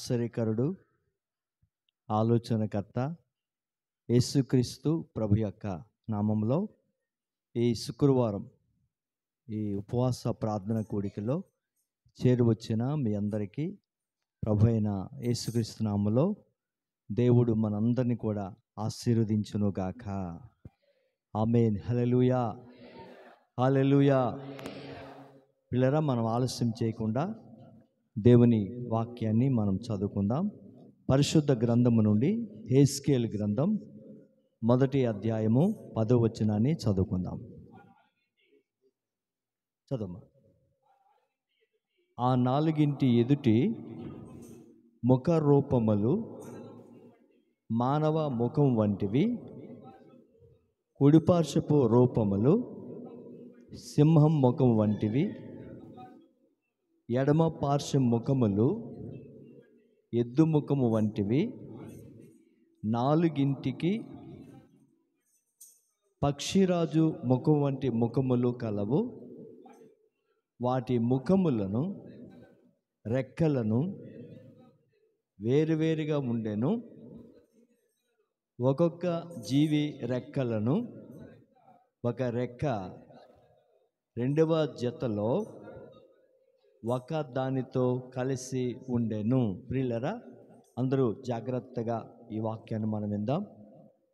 ఆశ్చర్యకరుడు, ఆలోచనకర్త యేసుక్రీస్తు ప్రభు యొక్క నామంలో ఈ శుక్రవారం ఈ ఉపవాస ప్రార్థన కూడికలో చేరువచ్చిన మీ అందరికీ ప్రభు అయిన యేసుక్రీస్తు నామంలో దేవుడు మనందరినీ కూడా ఆశీర్వదించునుగాక. ఆమేన్. హల్లెలూయా, హల్లెలూయా. పిల్లరా, మనం ఆలస్యం చేయకుండా దేవుని వాక్యాన్ని మనం చదువుకుందాం. పరిశుద్ధ గ్రంథము నుండి హెస్కేలు గ్రంథం 1వ అధ్యాయము 10వ వచనాన్ని చదువుకుందాం. చదువు. ఆ నాలుగింటి ఎదుటి ముఖ రూపములు మానవ ముఖం వంటివి, కుడిపార్శ్వపు రూపములు సింహం ముఖం వంటివి, ఎడమ పార్శ్వ ముఖములు ఎద్దు ముఖము వంటివి, నాలుగింటికి పక్షిరాజు ముఖం వంటి ముఖములు కలవు. వాటి ముఖములను రెక్కలను వేరువేరుగా ఉండెను. ఒక్కొక్క జీవి రెక్కలను ఒక రెక్క రెండవ జతలో ఒక దానితో కలిసి ఉండెను. ప్రియులరా, అందరూ జాగ్రత్తగా ఈ వాక్యాన్ని మనం విందాం.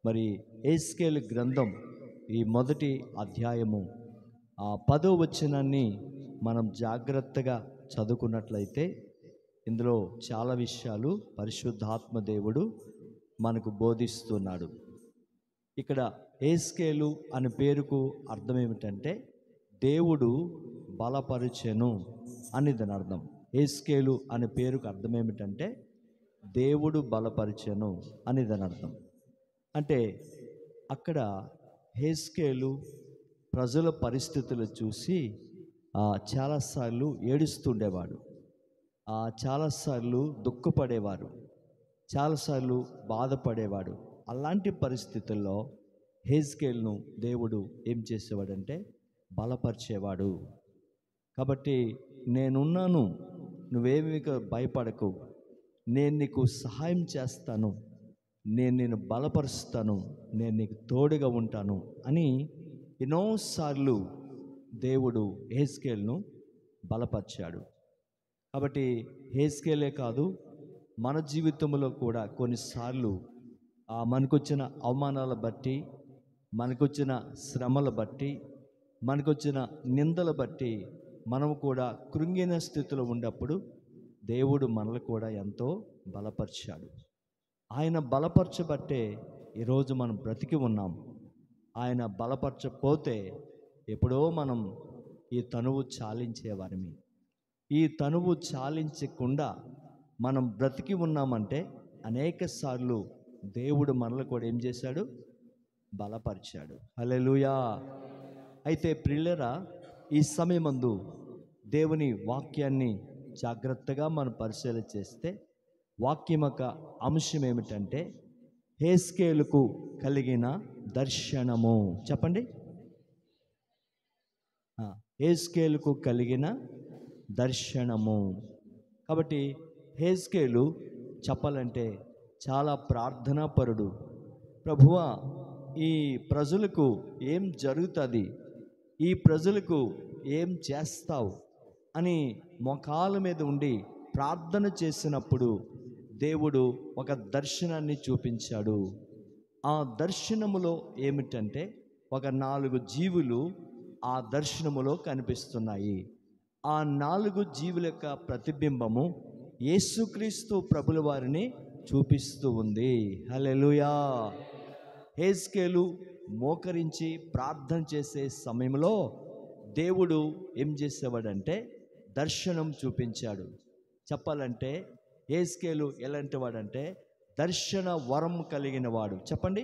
మరి హెస్కేలు గ్రంథం ఈ 1వ అధ్యాయము 10వ వచనాన్ని మనం జాగ్రత్తగా చదువుకున్నట్లయితే ఇందులో చాలా విషయాలు పరిశుద్ధాత్మ దేవుడు మనకు బోధిస్తున్నాడు. ఇక్కడ హెస్కేలు అనే పేరుకు అర్థం ఏమిటంటే దేవుడు బలపరిచెను అని దాని అర్థం. హెస్కేలు అనే పేరుకు అర్థం ఏమిటంటే దేవుడు బలపరిచెను అని దాని అర్థం. అంటే అక్కడ హెస్కేలు ప్రజల పరిస్థితులు చూసి చాలాసార్లు ఏడుస్తుండేవాడు, చాలాసార్లు దుఃఖపడేవారు, చాలాసార్లు బాధపడేవాడు. అలాంటి పరిస్థితుల్లో హెస్కేలును దేవుడు ఏం చేసేవాడంటే బలపరిచేవాడు. కాబట్టి నేనున్నాను, నువ్వేమీ భయపడకు, నేను నీకు సహాయం చేస్తాను, నేను నిన్ను బలపరుస్తాను, నేను నీకు తోడుగా ఉంటాను అని ఎన్నోసార్లు దేవుడు హెస్కేలును బలపరిచాడు. కాబట్టి హెస్కేలే కాదు, మన జీవితంలో కూడా కొన్నిసార్లు మనకొచ్చిన అవమానాల బట్టి, మనకొచ్చిన శ్రమల బట్టి, మనకొచ్చిన నిందల బట్టి మనం కూడా కృంగిన స్థితిలో ఉన్నప్పుడు దేవుడు మనల్ని కూడా ఎంతో బలపరిచాడు. ఆయన బలపరచబట్టే ఈరోజు మనం బ్రతికి ఉన్నాం. ఆయన బలపరచకపోతే ఎప్పుడో మనం ఈ తనువు చాలించేవారిమి. ఈ తనువు చాలించకుండా మనం బ్రతికి ఉన్నామంటే అనేక సార్లు దేవుడు మనల్ని కూడా ఏం చేశాడు? బలపరిచాడు. హల్లెలూయా. అయితే ప్రియులారా, ఈ సమయమందు దేవుని వాక్యాన్ని జాగ్రత్తగా మనం పరిశీలన చేస్తే వాక్యం యొక్క అంశం ఏమిటంటే హెస్కేలుకు కలిగిన దర్శనము. చెప్పండి. హెస్కేలుకు కలిగిన దర్శనము. కాబట్టి హెస్కేలు చెప్పాలంటే చాలా ప్రార్థనాపరుడు. ప్రభువా, ఈ ప్రజలకు ఏం జరుగుతుంది, ఈ ప్రజలకు ఏం చేస్తావు అని మోకాళ్ళ మీద ఉండి ప్రార్థన చేసినప్పుడు దేవుడు ఒక దర్శనాన్ని చూపించాడు. ఆ దర్శనములో ఏమిటంటే ఒక 4 జీవులు ఆ దర్శనములో కనిపిస్తున్నాయి. ఆ 4 జీవుల యొక్క ప్రతిబింబము యేసుక్రీస్తు ప్రభుల వారిని చూపిస్తూ ఉంది. హల్లెలూయా. హెస్కేలు మోకరించి ప్రార్థన చేసే సమయంలో దేవుడు ఏం చేసేవాడంటే దర్శనం చూపించాడు. చెప్పాలంటే హెస్కేలు ఎలాంటి వాడంటే దర్శన వరం కలిగిన వాడు. చెప్పండి,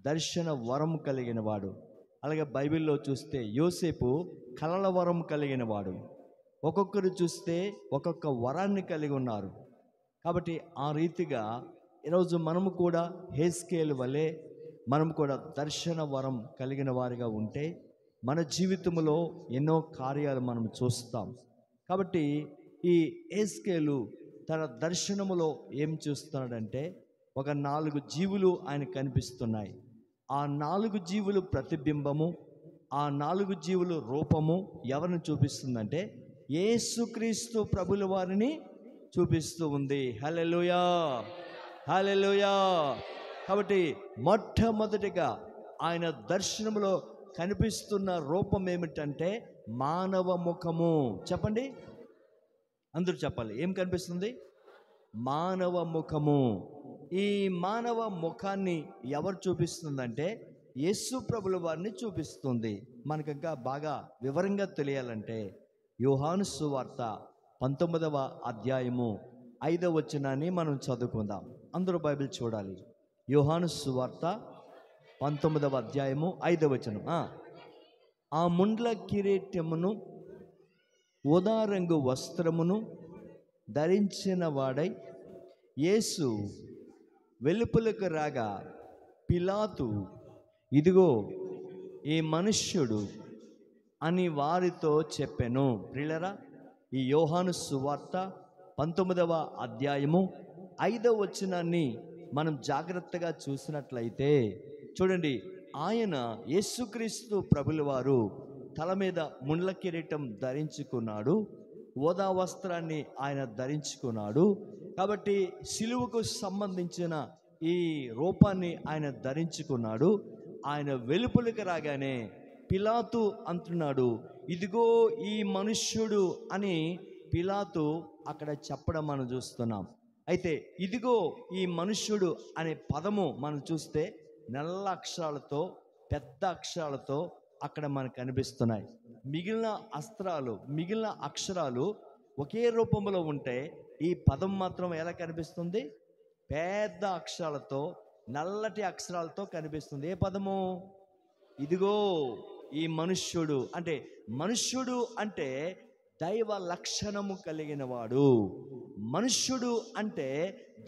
దర్శన వరం కలిగిన వాడు. అలాగే బైబిల్లో చూస్తే యోసేపు కలల వరం కలిగిన వాడు. ఒక్కొక్కరు చూస్తే ఒక్కొక్క వరాన్ని కలిగి ఉన్నారు. కాబట్టి ఆ రీతిగా ఈరోజు మనము కూడా హెస్కేలు వలె మనం కూడా దర్శన వరం కలిగిన వారిగా ఉంటే మన జీవితంలో ఎన్నో కార్యాలు మనం చూస్తాం. కాబట్టి ఈ హెస్కేలు తన దర్శనములో ఏం చూస్తున్నాడంటే ఒక 4 జీవులు ఆయన కనిపిస్తున్నాయి. ఆ 4 జీవులు ప్రతిబింబము, ఆ 4 జీవులు రూపము ఎవరిని చూపిస్తుందంటే యేసుక్రీస్తు ప్రభుల వారిని చూపిస్తూ ఉంది. హల్లెలూయా, హల్లెలూయా. కాబట్టి మొట్టమొదటిగా ఆయన దర్శనములో కనిపిస్తున్న రూపం ఏమిటంటే మానవ ముఖము. చెప్పండి, అందరూ చెప్పాలి. ఏం కనిపిస్తుంది? మానవ ముఖము. ఈ మానవ ముఖాన్ని ఎవరు చూపిస్తుందంటే యేసు ప్రభుల వారిని చూపిస్తుంది. మనకు ఇంకా బాగా వివరంగా తెలియాలంటే యోహాను సువార్త 19వ అధ్యాయము 5వ వచనాన్ని మనం చదువుకుందాం. అందరూ బైబిల్ చూడాలి. యోహాను సువార్త 19వ అధ్యాయము 5వ వచనం. ఆ ముండ్ల కిరీటమును ఊదా రంగు వస్త్రమును ధరించిన వాడై యేసు వెలుపలకు రాగా పిలాతు, ఇదిగో ఈ మనుష్యుడు అని వారితో చెప్పెను. ప్రియులారా, ఈ యోహాను సువార్త 19వ అధ్యాయము 5వ వచనాన్ని మనం జాగ్రత్తగా చూసినట్లయితే చూడండి, ఆయన యేసుక్రీస్తు ప్రభుల వారు తల మీద ముండ్ల కిరీటం ధరించుకున్నాడు, ఊదా వస్త్రాన్ని ఆయన ధరించుకున్నాడు. కాబట్టి సిలువకు సంబంధించిన ఈ రూపాన్ని ఆయన ధరించుకున్నాడు. ఆయన వెలుపలికి రాగానే పిలాతు అంటున్నాడు, ఇదిగో ఈ మనుష్యుడు అని పిలాతు అక్కడ చెప్పడం మనం చూస్తున్నాం. అయితే ఇదిగో ఈ మనుష్యుడు అనే పదము మనం చూస్తే నల్ల అక్షరాలతో, పెద్ద అక్షరాలతో అక్కడ మనకు కనిపిస్తున్నాయి. మిగిలిన అక్షరాలు ఒకే రూపంలో ఉంటే ఈ పదం మాత్రం ఎలా కనిపిస్తుంది? పెద్ద అక్షరాలతో, నల్లటి అక్షరాలతో కనిపిస్తుంది. ఏ పదము? ఇదిగో ఈ మనుష్యుడు. అంటే మనుష్యుడు అంటే దైవ లక్షణము కలిగిన వాడు. మనుష్యుడు అంటే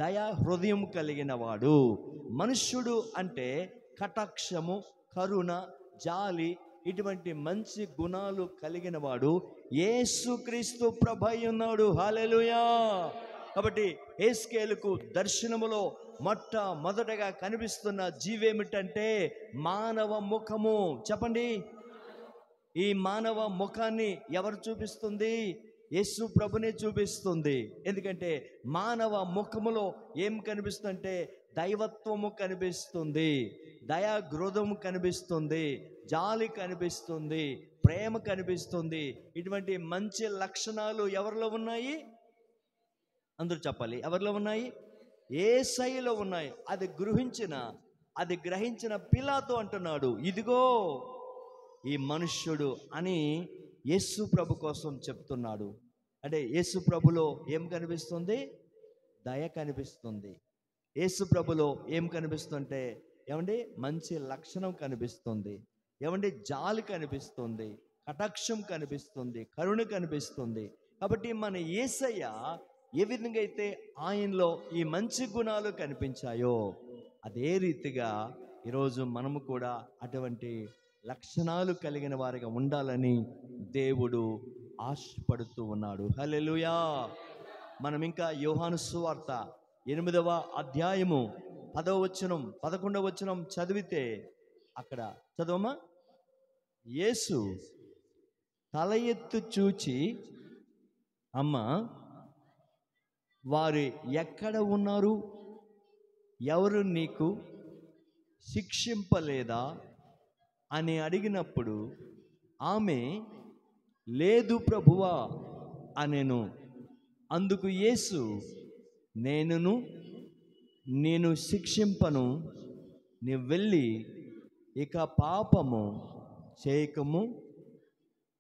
దయా హృదయం కలిగిన వాడు. మనుష్యుడు అంటే కటాక్షము, కరుణ, జాలి, ఇటువంటి మంచి గుణాలు కలిగిన వాడు యేసుక్రీస్తు ప్రభువై ఉన్నాడు. హల్లెలూయా. కాబట్టి హెస్కేలుకు దర్శనములో మొట్టమొదటగా కనిపిస్తున్న జీవేమిటంటే మానవ ముఖము. చెప్పండి, ఈ మానవ ముఖాన్ని ఎవరు చూపిస్తుంది? యేసు ప్రభునే చూపిస్తుంది. ఎందుకంటే మానవ ముఖములో ఏం కనిపిస్తుందంటే దైవత్వము కనిపిస్తుంది, దయాగ్రోధము కనిపిస్తుంది, జాలి కనిపిస్తుంది, ప్రేమ కనిపిస్తుంది. ఇటువంటి మంచి లక్షణాలు ఎవరిలో ఉన్నాయి? అందరూ చెప్పాలి, ఎవరిలో ఉన్నాయి? యేసయ్యలో ఉన్నాయి. అది గ్రహించిన పిలాతు అంటున్నాడు, ఇదిగో ఈ మనుష్యుడు అని యేసు ప్రభు కోసం చెప్తున్నాడు. అంటే యేసు ప్రభులో ఏం కనిపిస్తుంది? దయ కనిపిస్తుంది. యేసు ప్రభులో ఏం కనిపిస్తుంటే ఏమండి? మంచి లక్షణం కనిపిస్తుంది. ఏమండి? జాలి కనిపిస్తుంది, కటాక్షం కనిపిస్తుంది, కరుణ కనిపిస్తుంది. కాబట్టి మన యేసయ్య ఏ విధంగా అయితే ఆయనలో ఈ మంచి గుణాలు కనిపించాయో అదే రీతిగా ఈరోజు మనము కూడా అటువంటి లక్షణాలు కలిగిన వారిగా ఉండాలని దేవుడు ఆశపడుతూ ఉన్నాడు. హల్లెలూయా. మనం ఇంకా యోహాను సువార్త 8వ అధ్యాయము 10వ వచనం 11వ వచనం చదివితే అక్కడ చదవమా? యేసు తల ఎత్తు చూచి, అమ్మా, వారు ఎక్కడ ఉన్నారు? ఎవరు నీకు శిక్షింపలేదా అని అడిగినప్పుడు ఆమె, లేదు ప్రభువా అనెను. అందుకు యేసు, నేను శిక్షింపను, నీవు వెళ్ళి ఇక పాపము చేయకము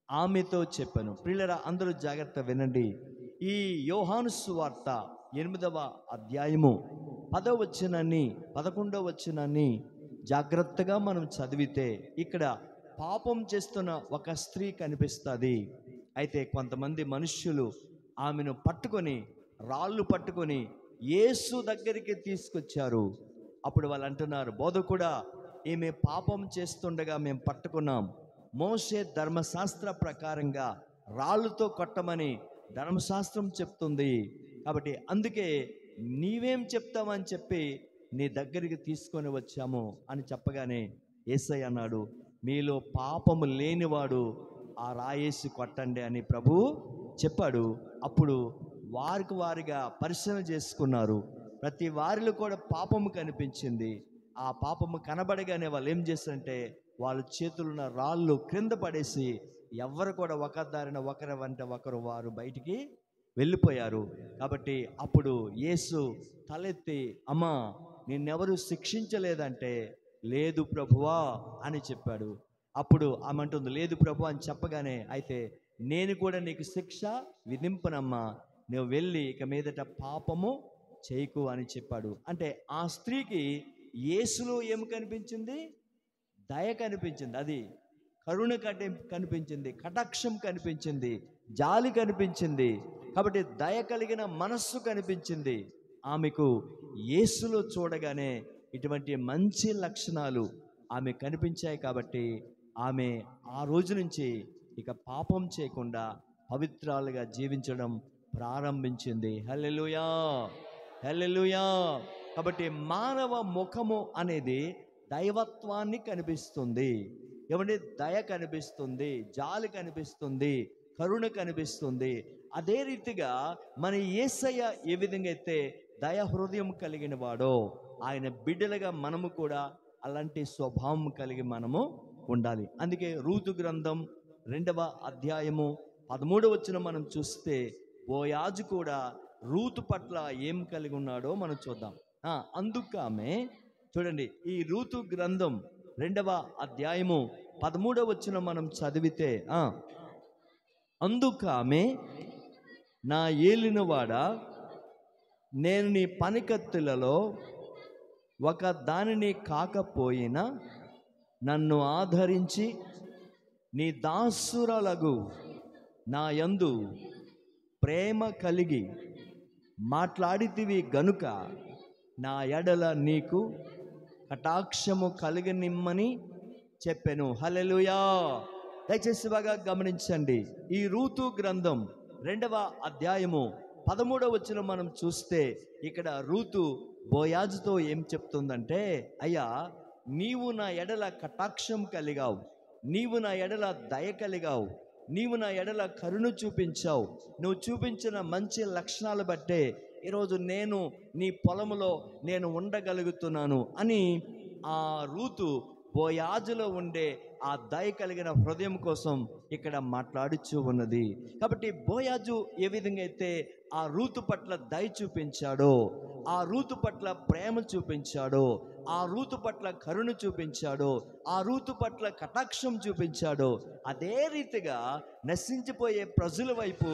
ఆమెతో చెప్పాను. ప్రియులారా, అందరూ జాగ్రత్త వినండి. ఈ యోహాను సువార్త 8వ అధ్యాయము 10వ వచనాన్ని 11వ వచనాన్ని జాగ్రత్తగా మనం చదివితే ఇక్కడ పాపం చేస్తున్న ఒక స్త్రీ కనిపిస్తుంది. అయితే కొంతమంది మనుష్యులు ఆమెను పట్టుకొని, రాళ్ళు పట్టుకొని యేసు దగ్గరికి తీసుకొచ్చారు. అప్పుడు వాళ్ళు అంటున్నారు, బోధకుడా, ఈమె పాపం చేస్తుండగా మేము పట్టుకున్నాం. మోషే ధర్మశాస్త్ర ప్రకారంగా రాళ్ళతో కొట్టమని ధర్మశాస్త్రం చెప్తుంది. కాబట్టి అందుకే నీవేం చెప్తావని చెప్పి నీ దగ్గరికి తీసుకొని వచ్చాము అని చెప్పగానే యేసయ్య అన్నాడు, మీలో పాపము లేనివాడు ఆ రాయేసి కొట్టండి అని ప్రభువు చెప్పాడు. అప్పుడు వారిగా పరిశీలన చేసుకున్నారు. ప్రతి వారిలో కూడా పాపము కనిపించింది. ఆ పాపము కనబడగానే వాళ్ళు ఏం చేశారంటే వాళ్ళ చేతులున్న రాళ్ళు క్రింద పడేసి ఎవరు కూడా ఒకరి దారిన ఒకరి వెంట ఒకరు వారు బయటికి వెళ్ళిపోయారు. కాబట్టి అప్పుడు యేసు తలెత్తి, అమ్మా నిన్నెవరు శిక్షించలేదంటే, లేదు ప్రభువా అని చెప్పాడు. అప్పుడు ఆమె అంటుంది, లేదు ప్రభు అని చెప్పగానే, అయితే నేను కూడా నీకు శిక్ష విధింపనమ్మా, నువ్వు వెళ్ళి ఇక మీదట పాపము చేయకు అని చెప్పాడు. అంటే ఆ స్త్రీకి యేసులో ఏమి కనిపించింది? దయ కనిపించింది. అది కరుణ కనిపించింది, కటాక్షం కనిపించింది, జాలి కనిపించింది. కాబట్టి దయ కలిగిన మనస్సు కనిపించింది ఆమెకు. యేసులో చూడగానే ఇటువంటి మంచి లక్షణాలు ఆమె కనిపించాయి. కాబట్టి ఆమె ఆ రోజు నుంచి ఇక పాపం చేయకుండా పవిత్రాలుగా జీవించడం ప్రారంభించింది. హల్లెలూయా, హల్లెలూయా. కాబట్టి మానవ ముఖము అనేది దైవత్వాన్ని కనిపిస్తుంది. ఏమంటే దయ కనిపిస్తుంది, జాలి కనిపిస్తుంది, కరుణ కనిపిస్తుంది. అదే రీతిగా మన యేసయ్య ఏ విధంగా అయితే దయ హృదయం కలిగిన వాడో, ఆయన బిడ్డలుగా మనము కూడా అలాంటి స్వభావం కలిగి మనము ఉండాలి. అందుకే రూతు గ్రంథం 2వ అధ్యాయము 13వ వచనం మనం చూస్తే బోయాజు కూడా రూతు పట్ల ఏం కలిగి ఉన్నాడో మనం చూద్దాం. అందుకు ఆమె చూడండి, ఈ రూతు గ్రంథం 2వ అధ్యాయము 13వ వచనం మనం చదివితే, అందుకు ఆమె, నా ఏలినవాడా, నేను నీ పనికత్తులలో ఒక దానిని కాకపోయినా నన్ను ఆదరించి నీ దాసురాలగు నా యందు ప్రేమ కలిగి మాట్లాడితివి గనుక నా ఎడల నీకు కటాక్షము కలిగనిమ్మని చెప్పెను. హల్లెలూయా. దయచేసి బాగా గమనించండి. ఈ రూతు గ్రంథం 2వ అధ్యాయము 13వ వచనం మనం చూస్తే ఇక్కడ రూతు బోయాజుతో ఏం చెప్తుందంటే, అయ్యా నీవు నా ఎడల కటాక్షం కలిగావు, నీవు నా ఎడల దయ కలిగావు, నీవు నా ఎడల కరుణ చూపించావు, నువ్వు చూపించిన మంచి లక్షణాలు బట్టే ఈరోజు నేను నీ పొలములో నేను ఉండగలుగుతున్నాను అని ఆ రూతు బోయాజులో ఉండే ఆ దయ కలిగిన హృదయం కోసం ఇక్కడ మాట్లాడుచూ ఉన్నది. కాబట్టి బోయాజు ఏ విధంగా అయితే ఆ రూతు పట్ల దయ చూపించాడో, ఆ రూతు పట్ల ప్రేమ చూపించాడో, ఆ రూతు పట్ల కరుణ చూపించాడో, ఆ రూతు పట్ల కటాక్షం చూపించాడో, అదే రీతిగా నశించిపోయే ప్రజల వైపు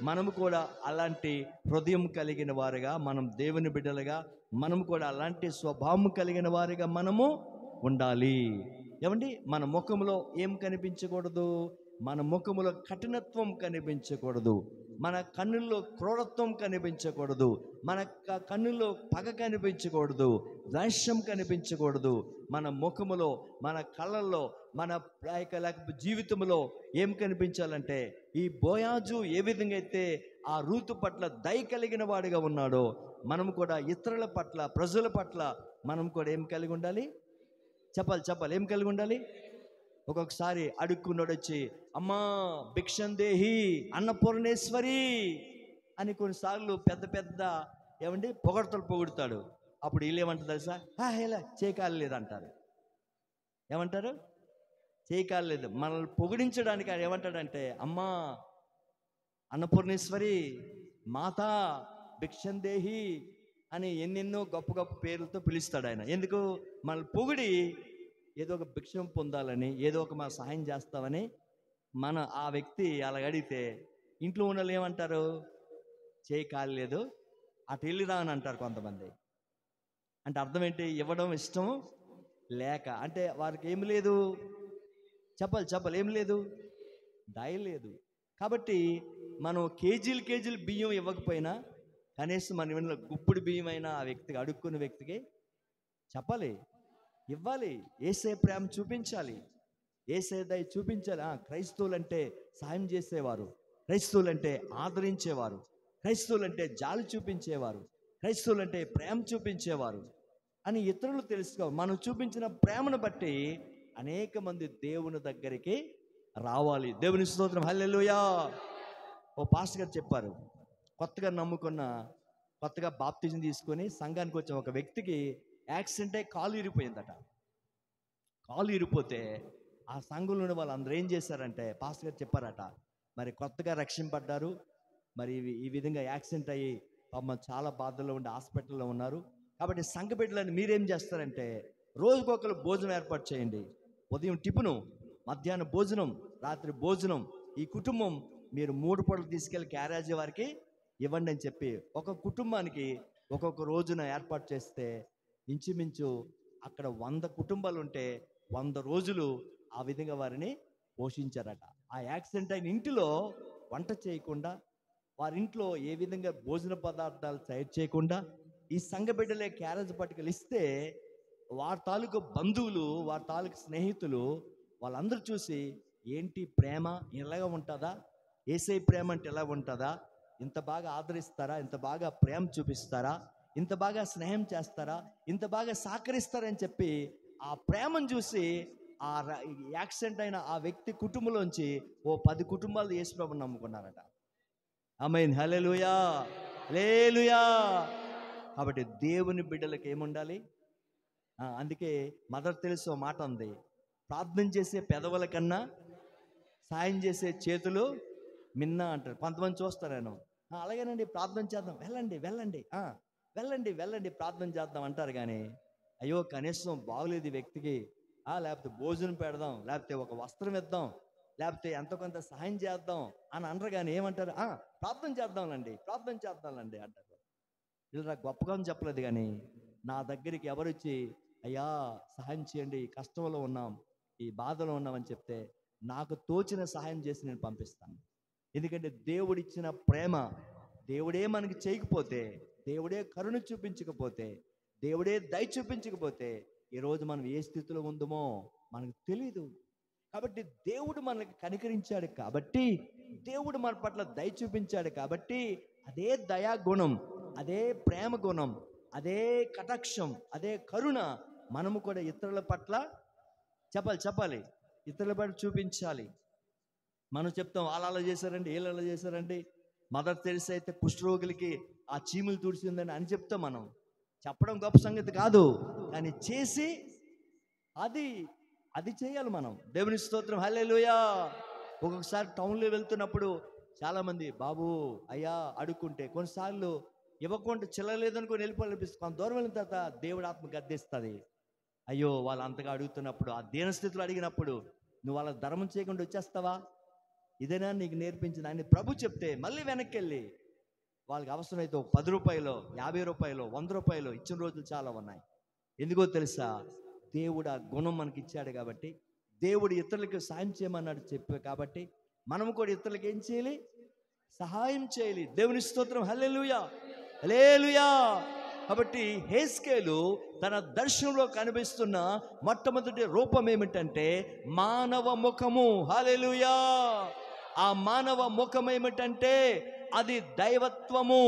మనము కూడా అలాంటి హృదయం కలిగిన వారుగా, మనం దేవుని బిడ్డలుగా మనము కూడా అలాంటి స్వభావం కలిగిన వారిగా మనము ఉండాలి. ఏమండి, మన ముఖంలో ఏం కనిపించకూడదు? మన ముఖములో కఠినత్వం కనిపించకూడదు, మన కన్నుల్లో క్రూరత్వం కనిపించకూడదు, మన కన్నుల్లో పగ కనిపించకూడదు, ద్వేషం కనిపించకూడదు. మన ముఖములో, మన కళ్ళల్లో, మన జీవితంలో ఏం కనిపించాలంటే, ఈ బోయాజు ఏ విధంగా అయితే ఆ రూతు పట్ల దయ కలిగిన వాడిగా ఉన్నాడో, మనం కూడా ఇతరుల పట్ల, ప్రజల పట్ల మనం కూడా ఏం కలిగి ఉండాలి? చెప్పాలి, ఏం కలిగి ఉండాలి? ఒక్కొక్కసారి అడుక్కున్నాడు వచ్చి, అమ్మా భిక్షందేహి అన్నపూర్ణేశ్వరి అని కొన్నిసార్లు పెద్ద పెద్ద ఏమండి పొగుడతాడు. అప్పుడు వీళ్ళు ఏమంటారు తెలుసా? ఇలా చేయకాలు లేదంటారు. ఏమంటారు? చేయకాలు లేదు. మనల్ని పొగిడించడానికి ఆయన ఏమంటాడంటే, అమ్మా అన్నపూర్ణేశ్వరి, మాతా భిక్షందేహి అని ఎన్నెన్నో గొప్ప గొప్ప పేర్లతో పిలుస్తాడు ఆయన. ఎందుకు? మనల్ని పొగిడి ఏదో ఒక భిక్షం పొందాలని, ఏదో ఒక మా సహాయం చేస్తామని మన ఆ వ్యక్తి అలా అడిగితే ఇంట్లో ఉన్న వాళ్ళు ఏమంటారు? చేయి కాలేదు, అటు వెళ్ళిరా అని అంటారు కొంతమంది. అంటే అర్థం ఏంటి? ఇవ్వడం ఇష్టం లేక, అంటే వారికి ఏమి లేదు. చెప్పాలి, ఏం లేదు? దయ లేదు. కాబట్టి మనం కేజీలు బియ్యం ఇవ్వకపోయినా కనీసం మన ఇంట్లో గుప్పుడు బియ్యం అయినా ఆ వ్యక్తికి, అడుక్కున్న వ్యక్తికి చెప్పాలి, ఇవ్వాలి. యేసే ప్రేమ చూపించాలి, యేసే దయ చూపించాలి. క్రైస్తవులంటే సాయం చేసేవారు, క్రైస్తవులంటే ఆదరించేవారు, క్రైస్తవులంటే జాలి చూపించేవారు, క్రైస్తవులంటే ప్రేమ చూపించేవారు అని ఇతరులు తెలుసుకో. మనం చూపించిన ప్రేమను బట్టి అనేక మంది దేవుని దగ్గరికి రావాలి. దేవుని స్తోత్రం, హల్లెలూయా. ఓ పాస్టర్ గారు చెప్పారు, కొత్తగా బాప్తిజం తీసుకొని సంఘానికి వచ్చిన ఒక వ్యక్తికి యాక్సిడెంట్ అయి కాలు ఇరిపోయిందట. కాలు ఇరిపోతే ఆ సంఘంలోని వాళ్ళందరూ ఏం చేశారంటే, పాస్టర్ గారు చెప్పారట, మరి కొత్తగా రక్షింపడ్డారు, మరి ఈ విధంగా యాక్సిడెంట్ అయ్యి పాపం చాలా బాధల్లో ఉండి హాస్పిటల్లో ఉన్నారు. కాబట్టి సంఘ బిడ్డలని మీరేం చేస్తారంటే, రోజుకొకరు భోజనం ఏర్పాటు చేయండి. ఉదయం టిఫిను, మధ్యాహ్నం భోజనం, రాత్రి భోజనం. ఈ కుటుంబం మీరు 3 పూటలు తీసుకెళ్ళి క్యారేజీ వారికి ఇవ్వండి అని చెప్పి ఒక కుటుంబానికి ఒక్కొక్క రోజున ఏర్పాటు చేస్తే ఇంచుమించు అక్కడ 100 కుటుంబాలు ఉంటే 100 రోజులు ఆ విధంగా వారిని పోషించారట. ఆ యాక్సిడెంట్ అయిన ఇంటిలో వంట చేయకుండా, వారింట్లో ఏ విధంగా భోజన పదార్థాలు తయారు చేయకుండా ఈ సంఘ బిడ్డలే క్యారేజ్ పట్టుకెళ్ళి ఇస్తే వారి తాలూకు బంధువులు, వారి తాలూకు స్నేహితులు వాళ్ళందరూ చూసి, ఏంటి ప్రేమ ఇలాగ ఉంటుందా, యేసయ్య ప్రేమ అంటే ఎలా ఉంటుందా, ఇంత బాగా ఆదరిస్తారా, ఇంత బాగా ప్రేమ చూపిస్తారా, ఇంత బాగా స్నేహం చేస్తారా, ఇంత బాగా సహకరిస్తారని చెప్పి ఆ ప్రేమను చూసి ఆ యాక్సిడెంట్ అయిన ఆ వ్యక్తి కుటుంబంలోంచి ఓ 10 కుటుంబాలు యేసుప్రభుని నమ్ముకున్నారట. ఆమేన్, హల్లెలూయా, హల్లెలూయా. కాబట్టి దేవుని బిడ్డలకు ఏముండాలి? అందుకే మదర్ తెరిసా మాట ఉంది, ప్రార్థన చేసే పెదవుల కన్నా సాయం చేసే చేతులు మిన్న అంటారు. కొంతమంది చూస్తారు, నేను అలాగేనండి ప్రార్థన చేద్దాం, వెళ్ళండి వెళ్ళండి ప్రార్థన చేద్దాం అంటారు. కానీ అయ్యో కనీసం బాగులేదు ఈ వ్యక్తికి, లేకపోతే భోజనం పెడదాం, లేకపోతే ఒక వస్త్రం ఇద్దాం, లేకపోతే ఎంతో కొంత సహాయం చేద్దాం అని అనరు. కానీ ఏమంటారు? ప్రార్థన చేద్దాంలండి అంటారు. ఇలా గొప్పగా చెప్పలేదు. కానీ నా దగ్గరికి ఎవరు వచ్చి, అయ్యా సహాయం చేయండి, కష్టంలో ఉన్నాం, ఈ బాధలో ఉన్నామని చెప్తే నాకు తోచిన సహాయం చేసి నేను పంపిస్తాను. ఎందుకంటే దేవుడిచ్చిన ప్రేమ, దేవుడే మనకి చేయకపోతే, దేవుడే కరుణ చూపించకపోతే, దేవుడే దయ చూపించకపోతే ఈరోజు మనం ఏ స్థితిలో ఉందమో మనకు తెలీదు. కాబట్టి దేవుడు మనకి కనికరించాడు, కాబట్టి దేవుడు మన పట్ల దయ చూపించాడు, కాబట్టి అదే దయా గుణం, అదే ప్రేమ గుణం, అదే కటాక్షం, అదే కరుణ మనము కూడా ఇతరుల పట్ల చెప్పాలి, ఇతరుల పట్ల చూపించాలి. మనం చెప్తాం, వాళ్ళు అలా చేశారండి, వీళ్ళు అలా చేశారండి. మదర్ తెరిసా అయితే కుష్ఠరోగులకి ఆ చీములు తుడిచిందని అని చెప్తాం. మనం చెప్పడం గొప్ప సంగతి కాదు, కానీ చేసి అది చేయాలి మనం. దేవుని స్తోత్రం, హల్లెలూయా. ఒక్కొక్కసారి టౌన్లో వెళ్తున్నప్పుడు చాలామంది బాబు అయ్యా అడుక్కుంటే కొన్నిసార్లు ఇవ్వకుండా చిల్లలేదనుకొని వెళ్ళిపోవాలనిపిస్తుంది. కొంత దూరం వెళ్ళిన తర్వాత దేవుడు ఆత్మ గద్దిస్తుంది. అయ్యో వాళ్ళు అంతగా అడుగుతున్నప్పుడు, ఆ దీనస్థితిలో అడిగినప్పుడు నువ్వు వాళ్ళ ధర్మం చేయకుండా వచ్చేస్తావా? ఇదేనా నీకు నేర్పించింది అని ప్రభు చెప్తే మళ్ళీ వెనక్కి వెళ్ళి వాళ్ళకి అవసరమైతే ఒక 10 రూపాయలు, 50 రూపాయలు, 100 రూపాయలు ఇచ్చిన రోజులు చాలా ఉన్నాయి. ఎందుకో తెలుసా? దేవుడు ఆ గుణం మనకి ఇచ్చాడు కాబట్టి, దేవుడు ఇతరులకు సాయం చేయమన్నాడు చెప్పే కాబట్టి మనము కూడా ఇతరులకు ఏం చేయాలి? సహాయం చేయాలి. దేవుని స్తోత్రం, హల్లెలూయా, హల్లెలూయా. కాబట్టి హెస్కేలు తన దర్శనంలో కనిపిస్తున్న మొట్టమొదటి రూపం ఏమిటంటే మానవ ముఖము. హల్లెలూయా. ఆ మానవ ముఖం ఏమిటంటే అది దైవత్వము.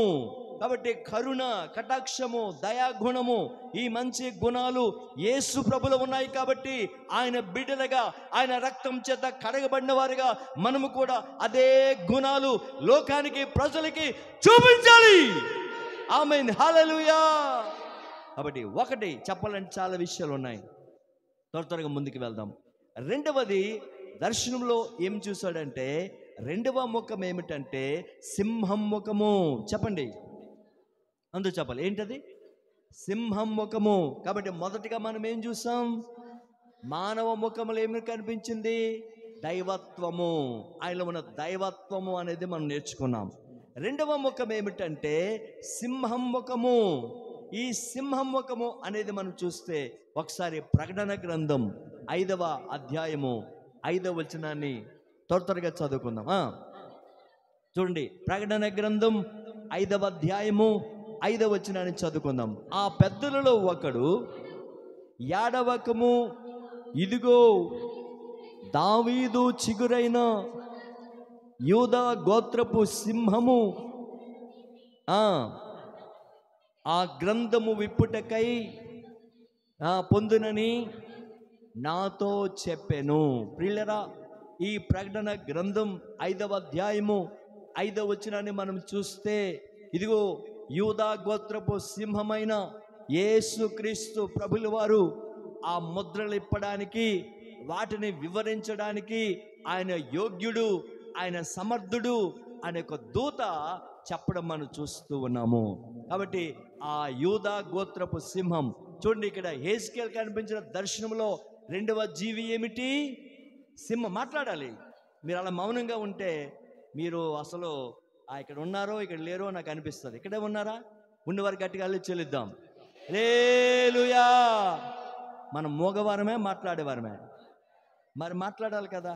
కాబట్టి కరుణ, కటాక్షము, దయాగుణము, ఈ మంచి గుణాలు యేసు ప్రభులో ఉన్నాయి. కాబట్టి ఆయన బిడ్డలుగా, ఆయన రక్తం చేత కడగబడిన వారుగా మనము కూడా అదే గుణాలు లోకానికి, ప్రజలకి చూపించాలి. ఆమేన్, హల్లెలూయా. కాబట్టి ఒకటి చెప్పాలంటే చాలా విషయాలు ఉన్నాయి, త్వరగా ముందుకు వెళ్దాం. రెండవది, దర్శనంలో ఏం చూశాడంటే రెండవ ముఖం ఏమిటంటే సింహం ముఖము. చెప్పండి, అందరూ చెప్పాలి, ఏంటది? సింహం ముఖము. కాబట్టి మొదటిగా మనం ఏం చూసాం? మానవ ముఖములో ఏమి కనిపించింది? దైవత్వము. ఆయనలో ఉన్న దైవత్వము అనేది మనం నేర్చుకున్నాం. రెండవ ముఖం ఏమిటంటే సింహం ముఖము. ఈ సింహం ముఖము అనేది మనం చూస్తే ఒకసారి ప్రకటన గ్రంథం 5వ అధ్యాయము 5వ వచనాన్ని త్వరగా చదువుకుందాం. చూడండి, ప్రకటన గ్రంథం 5వ అధ్యాయము 5వ వచనాన్ని చదువుకుందాం. ఆ పెద్దలలో ఒకడు, యాడవకము, ఇదిగో దావీదు చిగురైన యూదా గోత్రపు సింహము ఆ గ్రంథము విప్పుటకై పొందునని నాతో చెప్పెను. ప్రియులరా, ఈ ప్రకటన గ్రంథం 5వ అధ్యాయము 5వ వచనాన్ని మనం చూస్తే, ఇదిగో యూదా గోత్రపు సింహమైన యేసుక్రీస్తు ప్రభుల వారు ఆ ముద్రలు ఇప్పడానికి, వాటిని వివరించడానికి ఆయన యోగ్యుడు, ఆయన సమర్థుడు అనే ఒక దూత చెప్పడం మనం చూస్తూ ఉన్నాము. కాబట్టి ఆ యూదా గోత్రపు సింహం చూడండి, ఇక్కడ హెజ్కేల్ కనిపించిన దర్శనంలో 2వ జీవి ఏమిటి? సింహం. మాట్లాడాలి. మీరు అలా మౌనంగా ఉంటే మీరు అసలు ఇక్కడ ఉన్నారో ఇక్కడ లేరో నాకు అనిపిస్తుంది. ఇక్కడే ఉన్నారా? ఉన్నవారు గట్టిగా చెల్లిద్దాం. హల్లెలూయా. మనం మోగవారమే, మాట్లాడేవారమే. మరి మాట్లాడాలి కదా.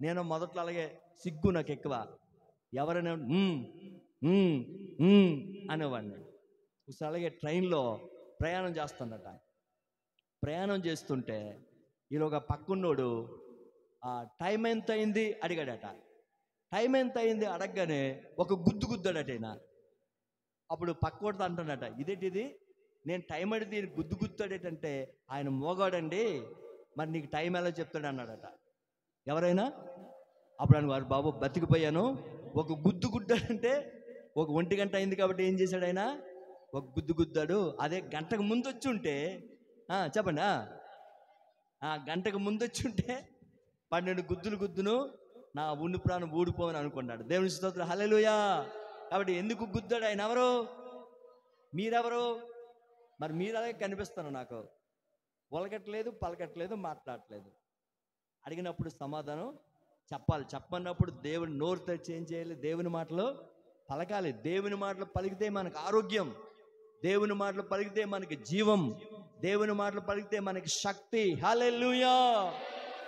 నేను మొదట్లో అలాగే సిగ్గు నాకు ఎక్కువ. ఎవరైనా అనేవాడిని. ఒకసారి అలాగే ట్రైన్లో ప్రయాణం చేస్తుందట. ప్రయాణం చేస్తుంటే ఈలోగా పక్కున్నోడు టైం ఎంత అయింది అడిగాడట. టైం ఎంత అయింది అడగగానే ఒక గుద్దాడట. అప్పుడు పక్కోడితో అంటున్నట, ఇదేంటిది, నేను టైం అడిగితే గుద్దాడేటంటే ఆయన మోగాడండి, మరి నీకు టైం ఎలా చెప్తాడు అన్నాడట. ఎవరైనా అప్పుడు అని వారు, బాబు బతికిపోయాను, ఒక గుద్దాడంటే ఒక 1 గంట అయింది కాబట్టి ఏం చేశాడు ఆయన? ఒక గుద్దాడు. అదే గంటకు ముందు వచ్చి ఉంటే చెప్పండి, గంటకు ముందు వచ్చి ఉంటే 12 గుద్దును నా ఉండి ప్రాణం ఊడిపోవని అనుకున్నాడు. దేవుని స్తోత్రం. హల్లెలూయా. కాబట్టి ఎందుకు గుద్దాడు ఆయన? ఎవరు? మీరెవరు? మరి మీరు అలాగే కనిపిస్తాను. నాకు ఒలగట్లేదు, పలకట్లేదు, మాట్లాడట్లేదు. అడిగినప్పుడు సమాధానం చెప్పాలి. చెప్పన్నప్పుడు దేవుని నోరు తెరిచి ఏం చేయాలి? దేవుని మాటలు పలకాలి. దేవుని మాటలు పలికితే మనకు ఆరోగ్యం, దేవుని మాటలు పలికితే మనకి జీవం, దేవుని మాటలు పలికితే మనకి శక్తి. హల్లెలూయా,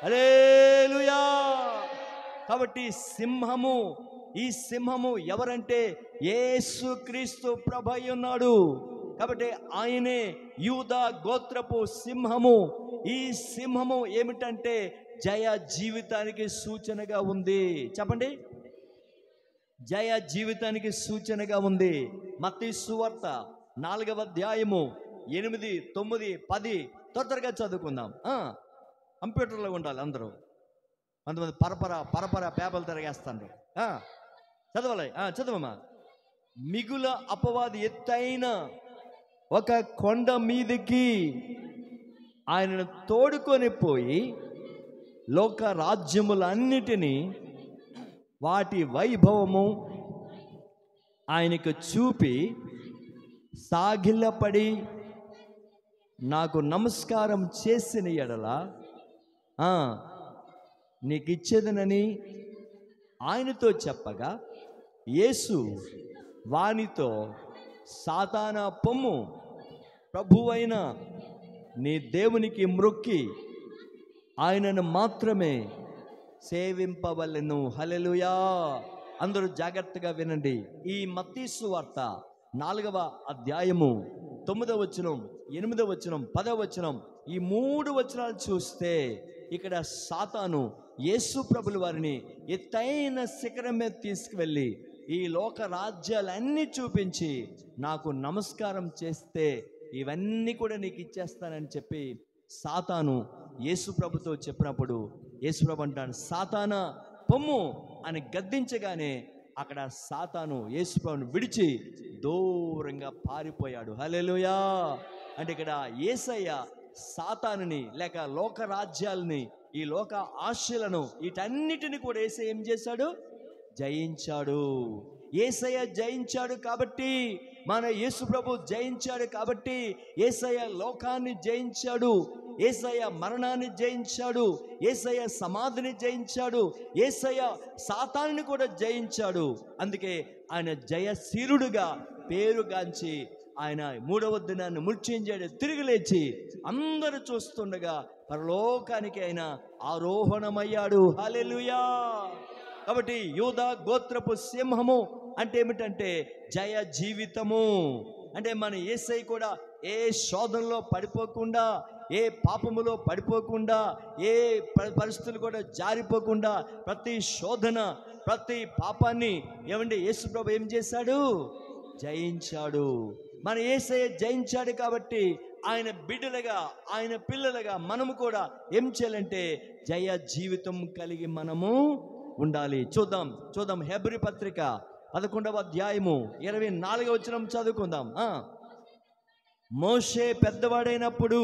హల్లెలూయా. కాబట్టి సింహము, ఈ సింహము ఎవరంటే యేసుక్రీస్తు ప్రభువై ఉన్నాడు. కాబట్టి ఆయనే యూదా గోత్రపు సింహము. ఈ సింహము ఏమిటంటే జయ జీవితానికి సూచనగా ఉంది. చెప్పండి, జయ జీవితానికి సూచనగా ఉంది. మత్తయి సువార్త 4వ అధ్యాయము 8, 9, 10 త్వరగా చదువుకుందాం. కంప్యూటర్లో ఉండాలి అందరూ. కొంతమంది పరపర పేపర్లు తిరగేస్తాను. చదవాలి, చదవమ్మా. మిగుల అపవాది ఎత్తైన ఒక కొండ మీదకి ఆయనను తోడుకొని పోయి లోక రాజ్యములన్నిటినీ వాటి వైభవము ఆయనకు చూపి సాగిలపడి నాకు నమస్కారం చేసిన ఎడల నీకు ఇచ్చేదనని ఆయనతో చెప్పగా, యేసు వానితో, సాతానా పొమ్ము, ప్రభువైన నీ దేవునికి మ్రొక్కి ఆయనను మాత్రమే సేవింపవలెను. హల్లెలూయా. అందరూ జాగ్రత్తగా వినండి. ఈ మత్తయి సువార్త 4వ అధ్యాయము 9వ వచనం, 8వ వచనం, 10వ వచనం, ఈ 3 వచనాలు చూస్తే ఇక్కడ సాతాను యేసు ప్రభుల వారిని ఎత్తైన శిఖరం మీద తీసుకువెళ్ళి ఈ లోక రాజ్యాలన్నీ చూపించి నాకు నమస్కారం చేస్తే ఇవన్నీ కూడా నీకు ఇచ్చేస్తానని చెప్పి సాతాను యేసు ప్రభుతో చెప్పినప్పుడు యేసు ప్రభు అంటాడు, సాతానా పొమ్ము అని గద్దించగానే అక్కడ సాతాను యేసు ప్రభుని విడిచి దూరంగా పారిపోయాడు. హల్లెలూయా. అంటే ఇక్కడ యేసయ్య సాతానుని లేక లోక రాజ్యాలని, ఈ లోక ఆశలను, వీటన్నిటిని కూడా యేసయ్య ఏం చేశాడు? జయించాడు. యేసయ్య జయించాడు కాబట్టి, మన యేసు ప్రభు జయించాడు కాబట్టి, యేసయ్య లోకాన్ని జయించాడు, యేసయ్య మరణాన్ని జయించాడు, యేసయ్య సమాధిని జయించాడు, యేసయ్య సాతానుని కూడా జయించాడు. అందుకే ఆయన జయశీరుడుగా పేరుగాంచి ఆయన 3వ దినాన్ని మృత్యుంజయుడు తిరిగి లేచి అందరూ చూస్తుండగా పరలోకానికి ఆయన ఆరోహణమయ్యాడు. హల్లెలూయా. కాబట్టి యూదా గోత్రపు సింహము అంటే ఏమిటంటే జయ జీవితము. అంటే మన యేసయ్య కూడా ఏ శోధనలో పడిపోకుండా, ఏ పాపములో పడిపోకుండా, ఏ పరిస్థితులు కూడా జారిపోకుండా, ప్రతి శోధన, ప్రతి పాపాన్ని ఏమండి యేసు ప్రభు ఏం చేశాడు? జయించాడు. మన యేసయ్య జయించాడు కాబట్టి ఆయన బిడ్డలుగా, ఆయన పిల్లలుగా మనము కూడా ఏం చేయాలంటే జయ జీవితం కలిగి మనము ఉండాలి. చూద్దాం హెబ్రీ పత్రిక 11వ అధ్యాయము 24వ వచనం చదువుకుందాం. మోషే పెద్దవాడైనప్పుడు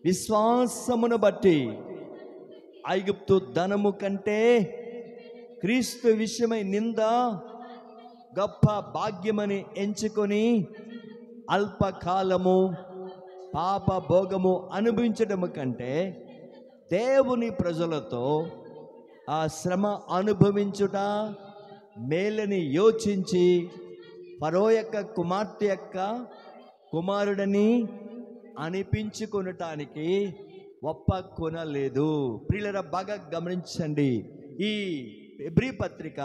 విశ్వాసమును బట్టి ఐగుప్తు ధనము కంటే క్రీస్తు విషయమై నింద గొప్ప భాగ్యమని ఎంచుకొని అల్పకాలము పాప భోగము అనుభవించడము కంటే దేవుని ప్రజలతో ఆ శ్రమ అనుభవించుట మేలని యోచించి ఫరో యొక్క కుమార్తె యొక్క కుమారుడని అనిపించుకొనటానికి ఒప్పుకొనలేదు. ప్రియులారా, బాగా గమనించండి. ఈ హెబ్రీ పత్రిక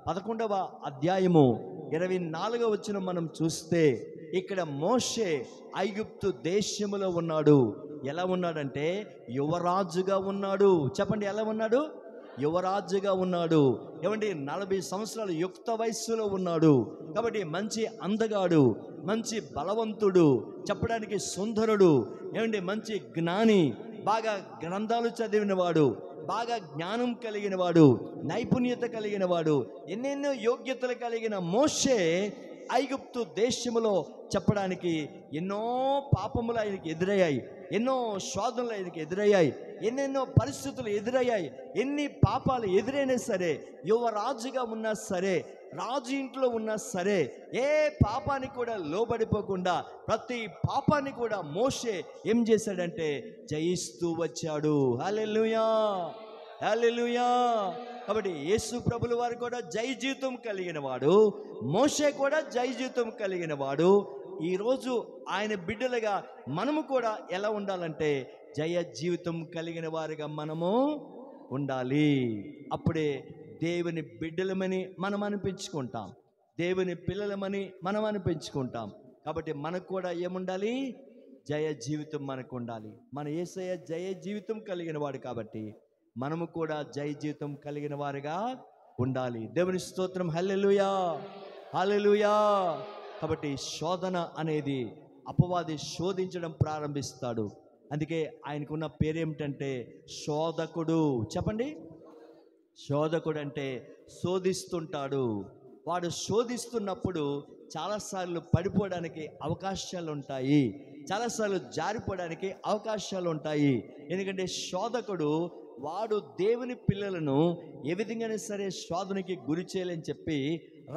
11వ అధ్యాయము 24వ వచనం మనం చూస్తే ఇక్కడ మోషే ఐగుప్తు దేశములో ఉన్నాడు. ఎలా ఉన్నాడంటే యువరాజుగా ఉన్నాడు. చెప్పండి, ఎలా ఉన్నాడు? యువరాజుగా ఉన్నాడు. ఏమండి, 40 సంవత్సరాలు యుక్త వయస్సులో ఉన్నాడు. కాబట్టి మంచి అందగాడు, మంచి బలవంతుడు, చెప్పడానికి సుందరుడు, ఏమండి మంచి జ్ఞాని, బాగా గ్రంథాలు చదివినవాడు, బాగా జ్ఞానం కలిగిన వాడు, నైపుణ్యత కలిగిన వాడు, ఎన్నెన్నో యోగ్యతలు కలిగిన మోషే ఐగుప్తు దేశములో చెప్పడానికి ఎన్నో పాపములు ఆయనకి ఎదురయ్యాయి, ఎన్నో శోధనలు ఆయనకి ఎదురయ్యాయి, ఎన్నెన్నో పరిస్థితులు ఎదురయ్యాయి. ఎన్ని పాపాలు ఎదురైనా సరే, యువరాజుగా ఉన్నా సరే, రాజు ఇంట్లో ఉన్నా సరే, ఏ పాపానికి కూడా లోబడిపోకుండా ప్రతి పాపాన్ని కూడా మోషే ఏం చేశాడంటే జయిస్తూ వచ్చాడు. హల్లెలూయా, హల్లెలూయా. కాబట్టి యేసు ప్రభుల వారు కూడా జయ జీవితం కలిగిన వాడు, మోషే కూడా జయ జీవితం కలిగిన వాడు. ఈరోజు ఆయన బిడ్డలుగా మనము కూడా ఎలా ఉండాలంటే జయ జీవితం కలిగిన వారిగా మనము ఉండాలి. అప్పుడే దేవుని బిడ్డలమని మనం అనిపించుకుంటాం, దేవుని పిల్లలమని మనం అనిపించుకుంటాం. కాబట్టి మనకు కూడా ఏముండాలి? జయ జీవితం మనకు ఉండాలి. మన యేసయ్య జయ జీవితం కలిగిన వాడు కాబట్టి మనము కూడా జయ జీవితం కలిగిన వారిగా ఉండాలి. దేవుని స్తోత్రం. హల్లెలూయా, హల్లెలూయా. కాబట్టి శోధన అనేది అపవాది శోధించడం ప్రారంభిస్తాడు. అందుకే ఆయనకున్న పేరేమిటంటే శోధకుడు. చెప్పండి, శోధకుడు అంటే శోధిస్తుంటాడు. వాడు శోధిస్తున్నప్పుడు చాలాసార్లు పడిపోవడానికి అవకాశాలు ఉంటాయి, చాలాసార్లు జారిపోవడానికి అవకాశాలు ఉంటాయి. ఎందుకంటే శోధకుడు వాడు దేవుని పిల్లలను ఏ విధంగానే సరే శోధనకి గురి చేయాలని చెప్పి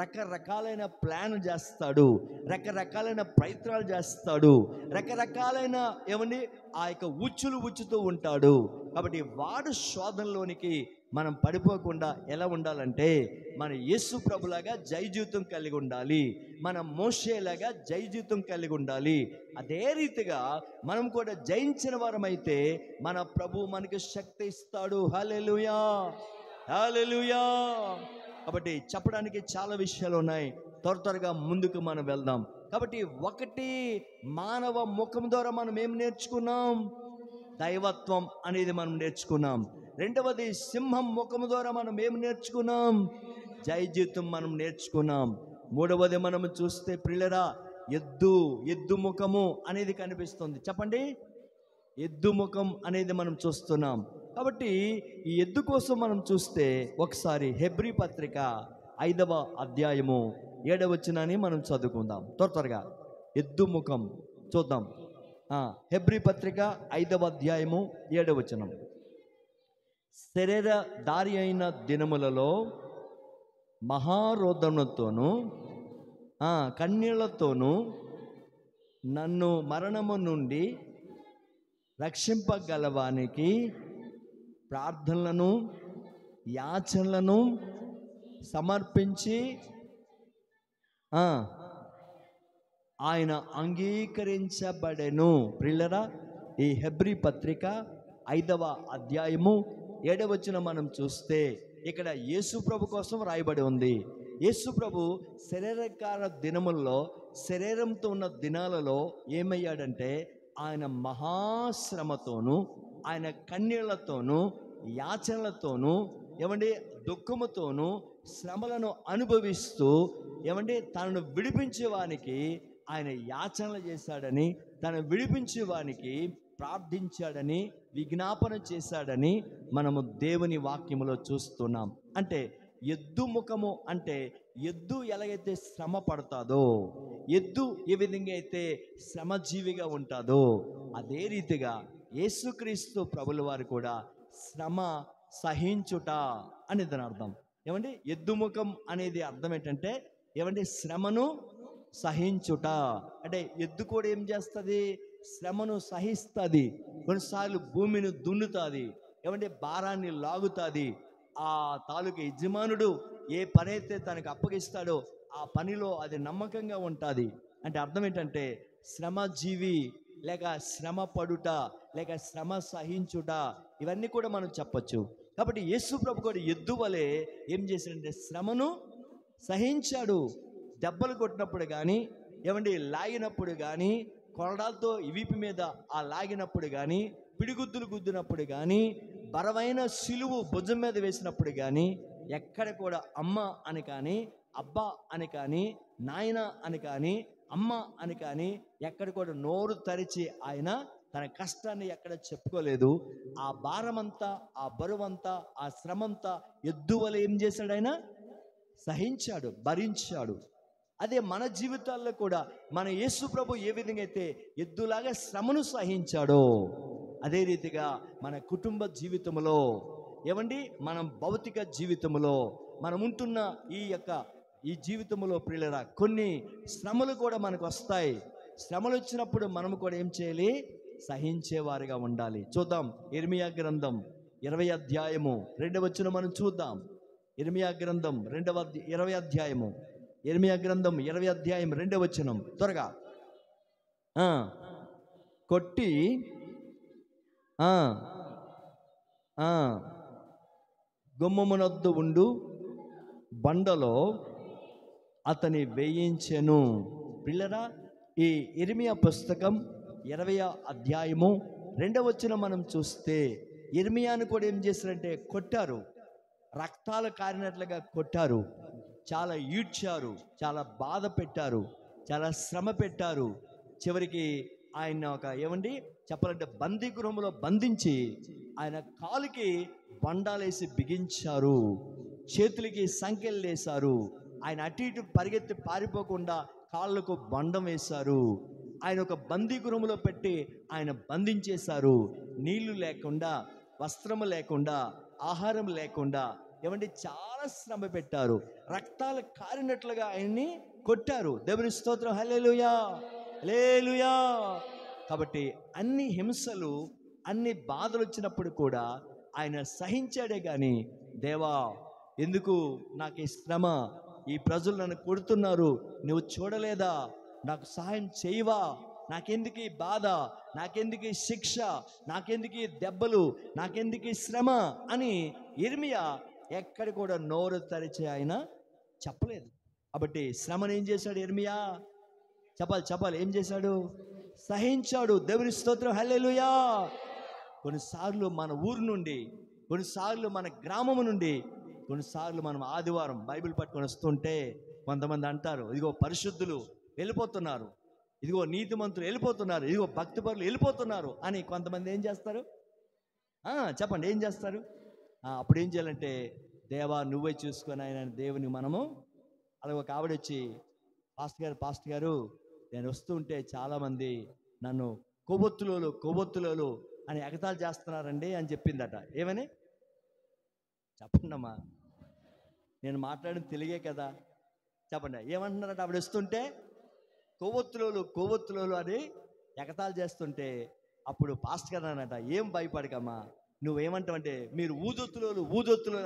రకరకాలైన ప్లాన్ చేస్తాడు, రకరకాలైన ప్రయత్నాలు చేస్తాడు, రకరకాలైన ఏమని ఆ యొక్క ఉచ్చులు ఉచ్చుతూ ఉంటాడు. కాబట్టి వాడు శోధనలోనికి మనం పడిపోకుండా ఎలా ఉండాలంటే మన యేసు ప్రభులాగా జయ జీవితం కలిగి ఉండాలి, మన మోషేలాగా జయ జీవితం కలిగి ఉండాలి. అదే రీతిగా మనం కూడా జయించిన వారమైతే మన ప్రభు మనకి శక్తి ఇస్తాడు. హల్లెలూయా, హల్లెలూయా. కాబట్టి చెప్పడానికి చాలా విషయాలు ఉన్నాయి, త్వరగా ముందుకు మనం వెళ్దాం. కాబట్టి ఒకటి, మానవ ముఖం ద్వారా మనం ఏం నేర్చుకున్నాం? దైవత్వం అనేది మనం నేర్చుకున్నాం. రెండవది, సింహం ముఖము ద్వారా మనం ఏం నేర్చుకున్నాం? జయ జీవితం మనం నేర్చుకున్నాం. మూడవది మనం చూస్తే ప్రియులరా, ఎద్దు ముఖము అనేది కనిపిస్తుంది. చెప్పండి, ఎద్దు ముఖం అనేది మనం చూస్తున్నాం. కాబట్టి ఈ ఎద్దు కోసం మనం చూస్తే ఒకసారి హెబ్రీ పత్రిక 5వ అధ్యాయము 7వ వచనాన్ని మనం చదువుకుందాం. త్వరగా ఎద్దు ముఖం చూద్దాం. హెబ్రీ పత్రిక 5వ అధ్యాయము 7వ వచనం. శరీర దారి అయిన దినములలో మహారోదనతోనూ కన్నీళ్లతోనూ నన్ను మరణము నుండి రక్షింపగలవానికి ప్రార్థనలను యాచనలను సమర్పించి ఆయన అంగీకరించబడెను. ప్రియులరా, ఈ హెబ్రీ పత్రిక 5వ అధ్యాయము 7వ వచనం మనం చూస్తే ఇక్కడ యేసు ప్రభు కోసం రాయబడి ఉంది. యేసు ప్రభు శరీరకార దినముల్లో, శరీరంతో ఉన్న దినాలలో ఏమయ్యాడంటే ఆయన మహాశ్రమతోనూ, ఆయన కన్నీళ్లతోనూ, యాచనలతోనూ, ఏమండి దుఃఖముతోనూ, శ్రమలను అనుభవిస్తూ ఏమంటే తనను విడిపించేవానికి ఆయన యాచనలు చేశాడని, తను విడిపించేవానికి ప్రార్థించాడని, విజ్ఞాపన చేశాడని మనము దేవుని వాక్యములో చూస్తున్నాం. అంటే ఎద్దు ముఖము అంటే ఎద్దు ఎలాగైతే శ్రమ పడతాదో, ఎద్దు ఏ విధంగా అయితే శ్రమజీవిగా ఉంటుందో, అదే రీతిగా యేసుక్రీస్తు ప్రభుల వారు కూడా శ్రమ సహించుట అని దాని అర్థం. ఏమంటే ఎద్దు ముఖం అనేది అర్థం ఏంటంటే ఏమంటే శ్రమను సహించుట. అంటే ఎద్దు కూడా ఏం చేస్తుంది? శ్రమను సహిస్తుంది. కొన్నిసార్లు భూమిని దున్నుతుంది, ఏమంటే భారాన్ని లాగుతుంది. ఆ తాలూకు యజమానుడు ఏ పని అయితే తనకు అప్పగిస్తాడో ఆ పనిలో అది నమ్మకంగా ఉంటుంది. అంటే అర్థం ఏంటంటే శ్రమజీవి లేక శ్రమ పడుట లేక శ్రమ సహించుట, ఇవన్నీ కూడా మనం చెప్పచ్చు. కాబట్టి యేసు ప్రభు కూడా ఎద్దు వలె ఏం చేశాడంటే శ్రమను సహించాడు. దెబ్బలు కొట్టినప్పుడు కానీ, ఏమండి లాగినప్పుడు కానీ, కొరడాలతో వీపు మీద ఆ లాగినప్పుడు కానీ, పిడిగుద్దులు గుద్దినప్పుడు కానీ, బరువైన సిలువు భుజం మీద వేసినప్పుడు కానీ, ఎక్కడ కూడా అమ్మ అని కానీ, అబ్బా అని కానీ, నాయన అని కానీ, అమ్మ అని కానీ ఎక్కడ కూడా నోరు తెరిచి ఆయన తన కష్టాన్ని ఎక్కడ చెప్పుకోలేదు. ఆ భారమంతా, ఆ బరువంతా, ఆ శ్రమంతా ఎద్దు వలె ఏం చేశాడు? ఆయన సహించాడు, భరించాడు. అదే మన జీవితాల్లో కూడా మన యేసు ప్రభు ఏ విధంగా అయితే ఎద్దులాగా శ్రమను సహించాడో, అదే రీతిగా మన కుటుంబ జీవితంలో, ఏమండి మనం భౌతిక జీవితంలో మనం ఉంటున్న ఈ జీవితంలో ప్రియులరా కొన్ని శ్రమలు కూడా మనకు వస్తాయి. శ్రమలు వచ్చినప్పుడు మనము కూడా ఏం చేయాలి? సహించేవారిగా ఉండాలి. చూద్దాం ఇర్మియా గ్రంథం 20వ అధ్యాయము 2వ వచనం మనం చూద్దాం. ఇర్మియా గ్రంథం 20వ అధ్యాయము, ఇర్మియా గ్రంథం 20వ అధ్యాయం 2వ వచనం త్వరగా. కొట్టి గుమ్మమునొద్దు ఉండు బండలో అతని వేయించెను. పిల్లరా, ఈ ఇర్మియా పుస్తకం 20వ అధ్యాయము 2వ వచనం మనం చూస్తే ఇర్మియాను కూడా ఏం చేశారంటే కొట్టారు, రక్తాలు కారినట్లుగా కొట్టారు, చాలా ఈడ్చారు, చాలా బాధ పెట్టారు, చాలా శ్రమ పెట్టారు. చివరికి ఆయన ఏమండి చెప్పాలంటే బందీ గృహంలో బంధించి ఆయన కాలుకి బండాలేసి బిగించారు, చేతులకి సంకెళ్ళు వేశారు. ఆయన అటు ఇటు పరిగెత్తి పారిపోకుండా కాళ్ళకు బండం వేశారు. ఆయన ఒక బందీ గృహంలో పెట్టి ఆయన బంధించేశారు. నీళ్లు లేకుండా, వస్త్రము లేకుండా, ఆహారం లేకుండా, ఏమంటే చాలా శ్రమ పెట్టారు. రక్తాలు కారినట్లుగా ఆయన్ని కొట్టారు. దేవుని స్తోత్రం, హల్లెలూయా, హల్లెలూయా. కాబట్టి అన్ని హింసలు, అన్ని బాధలు వచ్చినప్పుడు కూడా ఆయన సహించాడే కానీ, దేవా ఎందుకు నాకు ఈ శ్రమ, ఈ ప్రజలు నన్ను కొడుతున్నారు, నువ్వు చూడలేదా, నాకు సహాయం చేయవా, నాకెందుకు ఈ బాధ, నాకెందుకు ఈ శిక్ష, నాకెందుకు ఈ దెబ్బలు, నాకెందుకు ఈ శ్రమ అని ఇర్మియా ఎక్కడ కూడా నోరు తెరిచి ఆయన చెప్పలేదు. కాబట్టి శ్రమను ఏం చేశాడు ఇర్మియా? చెప్పాలి ఏం చేశాడు? సహించాడు. దేవుని స్తోత్రం, హల్లెలూయా. కొన్నిసార్లు మన ఊరు నుండి, కొన్నిసార్లు మన గ్రామం నుండి, కొన్నిసార్లు మనం ఆదివారం బైబిల్ పట్టుకొని వస్తుంటే కొంతమంది అంటారు, ఇదిగో పరిశుద్ధులు వెళ్ళిపోతున్నారు, ఇదిగో నీతిమంతులు వెళ్ళిపోతున్నారు, ఇదిగో భక్తిపరులు వెళ్ళిపోతున్నారు అని కొంతమంది ఏం చేస్తారు? చెప్పండి ఏం చేస్తారు? అప్పుడు ఏం చేయాలంటే, దేవా నువ్వే చూసుకొని ఆయన దేవుని మనము అలాగ ఒక ఆవిడ వచ్చి, పాస్టర్ గారు నేను వస్తుంటే చాలామంది నన్ను కొవ్వొత్తులోలు అని ఎగతాళి చేస్తున్నారండి అని చెప్పిందట. ఏమని చెప్పండమ్మా, నేను మాట్లాడిన తెలుగే కదా, చెప్పండి ఏమంటున్నారట? ఆవిడ వస్తుంటే కొవ్వొత్తులోలు అని ఎగతాళి చేస్తుంటే అప్పుడు పాస్టర్ గారు అన్నట, ఏం భయపడకమ్మా, నువ్వేమంటావంటే మీరు ఊదొత్తులోలు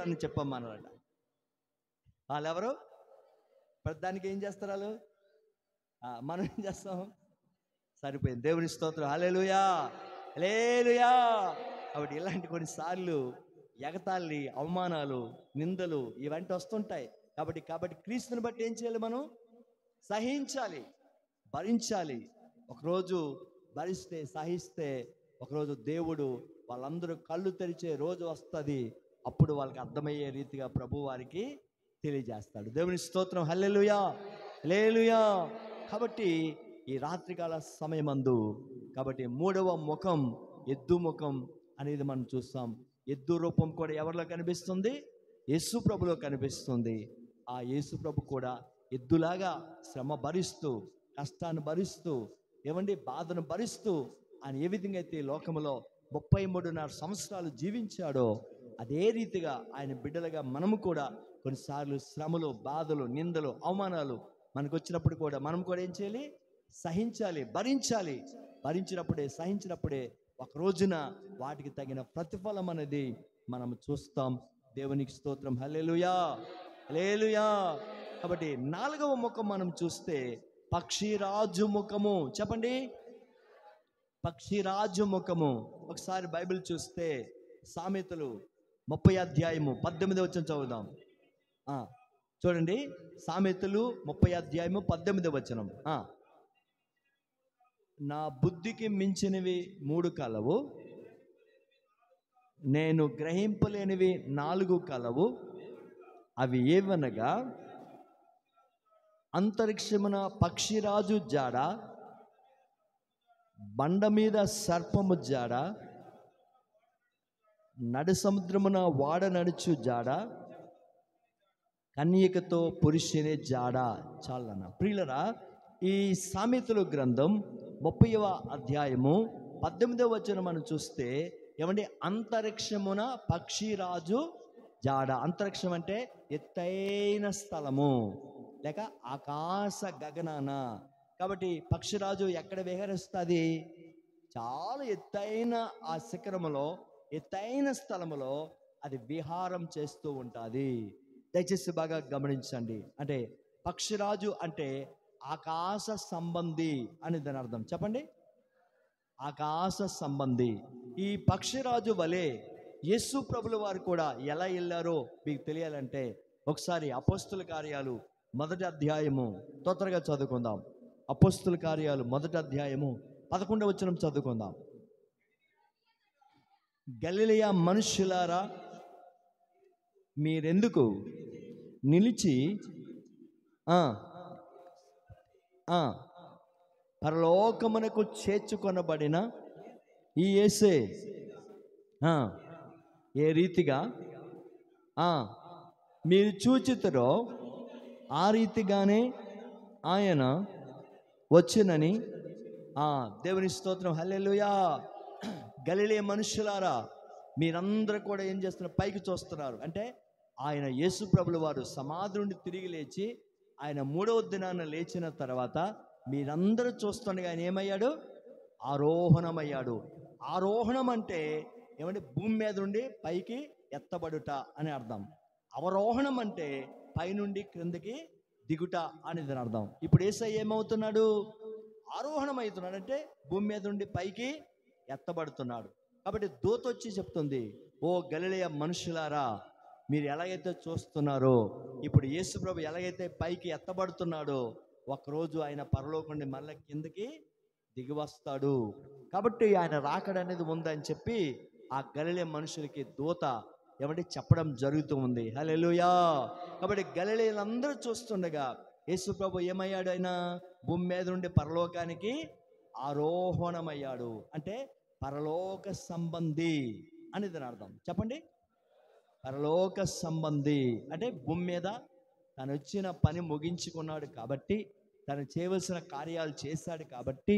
అని చెప్పమ్మా అన్నారట. వాళ్ళు ఎవరు? ప్రతిదానికి ఏం చేస్తారు వాళ్ళు? మనం ఏం చేస్తాం? సరిపోయింది. దేవుని స్తోత్రం, హల్లెలూయా, హల్లెలూయా. కాబట్టి ఇలాంటి కొన్నిసార్లు ఎగతాళి, అవమానాలు, నిందలు ఇవంటి వస్తుంటాయి. కాబట్టి క్రీస్తుని బట్టి ఏం చేయాలి? మనం సహించాలి, భరించాలి. ఒకరోజు భరిస్తే, సహిస్తే ఒకరోజు దేవుడు వాళ్ళందరూ కళ్ళు తెరిచే రోజు వస్తుంది. అప్పుడు వాళ్ళకి అర్థమయ్యే రీతిగా ప్రభు వారికి తెలియజేస్తాడు. దేవుని స్తోత్రం. హల్లెలూయా, హల్లెలూయా. కాబట్టి ఈ రాత్రికాల సమయమందు కాబట్టి మూడవ ముఖం ఎద్దు ముఖం అనేది మనం చూస్తాం. ఎద్దు రూపం కూడా ఎవరిలో కనిపిస్తుంది? యేసు ప్రభులో కనిపిస్తుంది. ఆ యేసు ప్రభు కూడా ఎద్దులాగా శ్రమ భరిస్తూ, కష్టాన్ని భరిస్తూ, బాధను భరిస్తూ ఆయన ఏ విధంగా అయితే లోకములో 33.5 సంవత్సరాలు జీవించాడో అదే రీతిగా ఆయన బిడ్డలుగా మనము కూడా కొన్నిసార్లు శ్రమలు, బాధలు, నిందలు, అవమానాలు మనకు వచ్చినప్పుడు కూడా మనం కూడా ఏం చేయాలి? సహించాలి, భరించాలి. సహించినప్పుడే ఒక రోజున వాటికి తగిన ప్రతిఫలం అనేది మనం చూస్తాం. దేవునికి స్తోత్రం. హల్లెలూయా, హల్లెలూయా. కాబట్టి 4వ ముఖం మనం చూస్తే పక్షిరాజు ముఖము. చెప్పండి, పక్షిరాజు ముఖము. ఒకసారి బైబిల్ చూస్తే సామెతలు 30 అధ్యాయము 18 వచనం చదువుదాం. చూడండి, సామెతలు 30 అధ్యాయము 18 వచనం. నా బుద్ధికి మించినవి 3 కలవు, నేను గ్రహింపలేనివి 4 కలవు. అవి ఏవనగా అంతరిక్షమున పక్షిరాజు జాడ, బండ మీద సర్పము జాడ, నడు సముద్రమున వాడ నడుచు జాడ, కన్యకతో పురుషుని జాడ. చాలన్న ప్రియులరా, ఈ సామెతల గ్రంథం 30వ అధ్యాయము 18వ వచనం మనం చూస్తే అంతరిక్షమున పక్షిరాజు జాడ. అంతరిక్షం అంటే ఎత్తైన స్థలము, లేక ఆకాశ గగనాన. కాబట్టి పక్షిరాజు ఎక్కడ విహరిస్తుంది? చాలా ఎత్తైన ఆ శిఖరములో, ఎత్తైన స్థలములో అది విహారం చేస్తూ ఉంటుంది. దయచేసి బాగా గమనించండి. అంటే పక్షిరాజు అంటే ఆకాశ సంబంధి అని దాని అర్థం. చెప్పండి, ఆకాశ సంబంధి. ఈ పక్షిరాజు వలె యేసు ప్రభుల వారు కూడా ఎలా వెళ్ళారో మీకు తెలియాలంటే ఒకసారి అపోస్తుల కార్యాలు 1వ అధ్యాయము తొందరగా చదువుకుందాం. అపోస్తుల కార్యాలు 1వ అధ్యాయము 11వ వచనం చదువుకుందాం. గలిలయ మనుష్యులారా, మీరెందుకు నిలిచి పరలోకమునకు చేర్చుకొనబడిన ఈ యేసే ఏ రీతిగా మీరు చూచితురో ఆ రీతిగానే ఆయన వచ్చునని. దేవుని స్తోత్రం. హల్లెలూయా. గలిలయ మనుషులారా, మీరందరూ కూడా ఏం చేస్తున్నారు? పైకి చూస్తున్నారు. అంటే ఆయన యేసు ప్రభుల వారు సమాధి నుండి తిరిగి లేచి ఆయన 3వ దినాన లేచిన తర్వాత మీరందరూ చూస్తుండగా ఆయన ఏమయ్యాడు? ఆరోహణమయ్యాడు. ఆరోహణం అంటే భూమి మీద నుండి పైకి ఎత్తబడుట అని అర్థం. అవరోహణం అంటే పైనుండి క్రిందకి దిగుట అనేది అర్థం. ఇప్పుడు యేసయ్య ఏమవుతున్నాడు? ఆరోహణం అవుతున్నాడు. అంటే భూమి మీద నుండి పైకి ఎత్తబడుతున్నాడు. కాబట్టి దూత వచ్చి చెప్తుంది, ఓ గలిలయ మనుషులారా, మీరు ఎలాగైతే చూస్తున్నారో ఇప్పుడు యేసు ప్రభు ఎలాగైతే పైకి ఎత్తబడుతున్నాడో ఒకరోజు ఆయన పరలోకం నుండి మళ్ళీ కిందకి దిగి వస్తాడు. కాబట్టి ఆయన రాకడ అనేది ఉందని చెప్పి ఆ గలిలయ మనుషులకి దూత చెప్పడం జరుగుతూ ఉంది. హల్లెలూయా. కాబట్టి గలిలయులందరూ చూస్తుండగా యేసు ప్రభు ఏమయ్యాడు? ఆయన భూమి మీద నుండి పరలోకానికి ఆరోహణమయ్యాడు. అంటే పరలోక సంబంధి అని దాని అర్థం. చెప్పండి, పరలోక సంబంధి అంటే భూమి మీద తను వచ్చిన పని ముగించుకున్నాడు కాబట్టి, తను చేయవలసిన కార్యాలు చేశాడు కాబట్టి,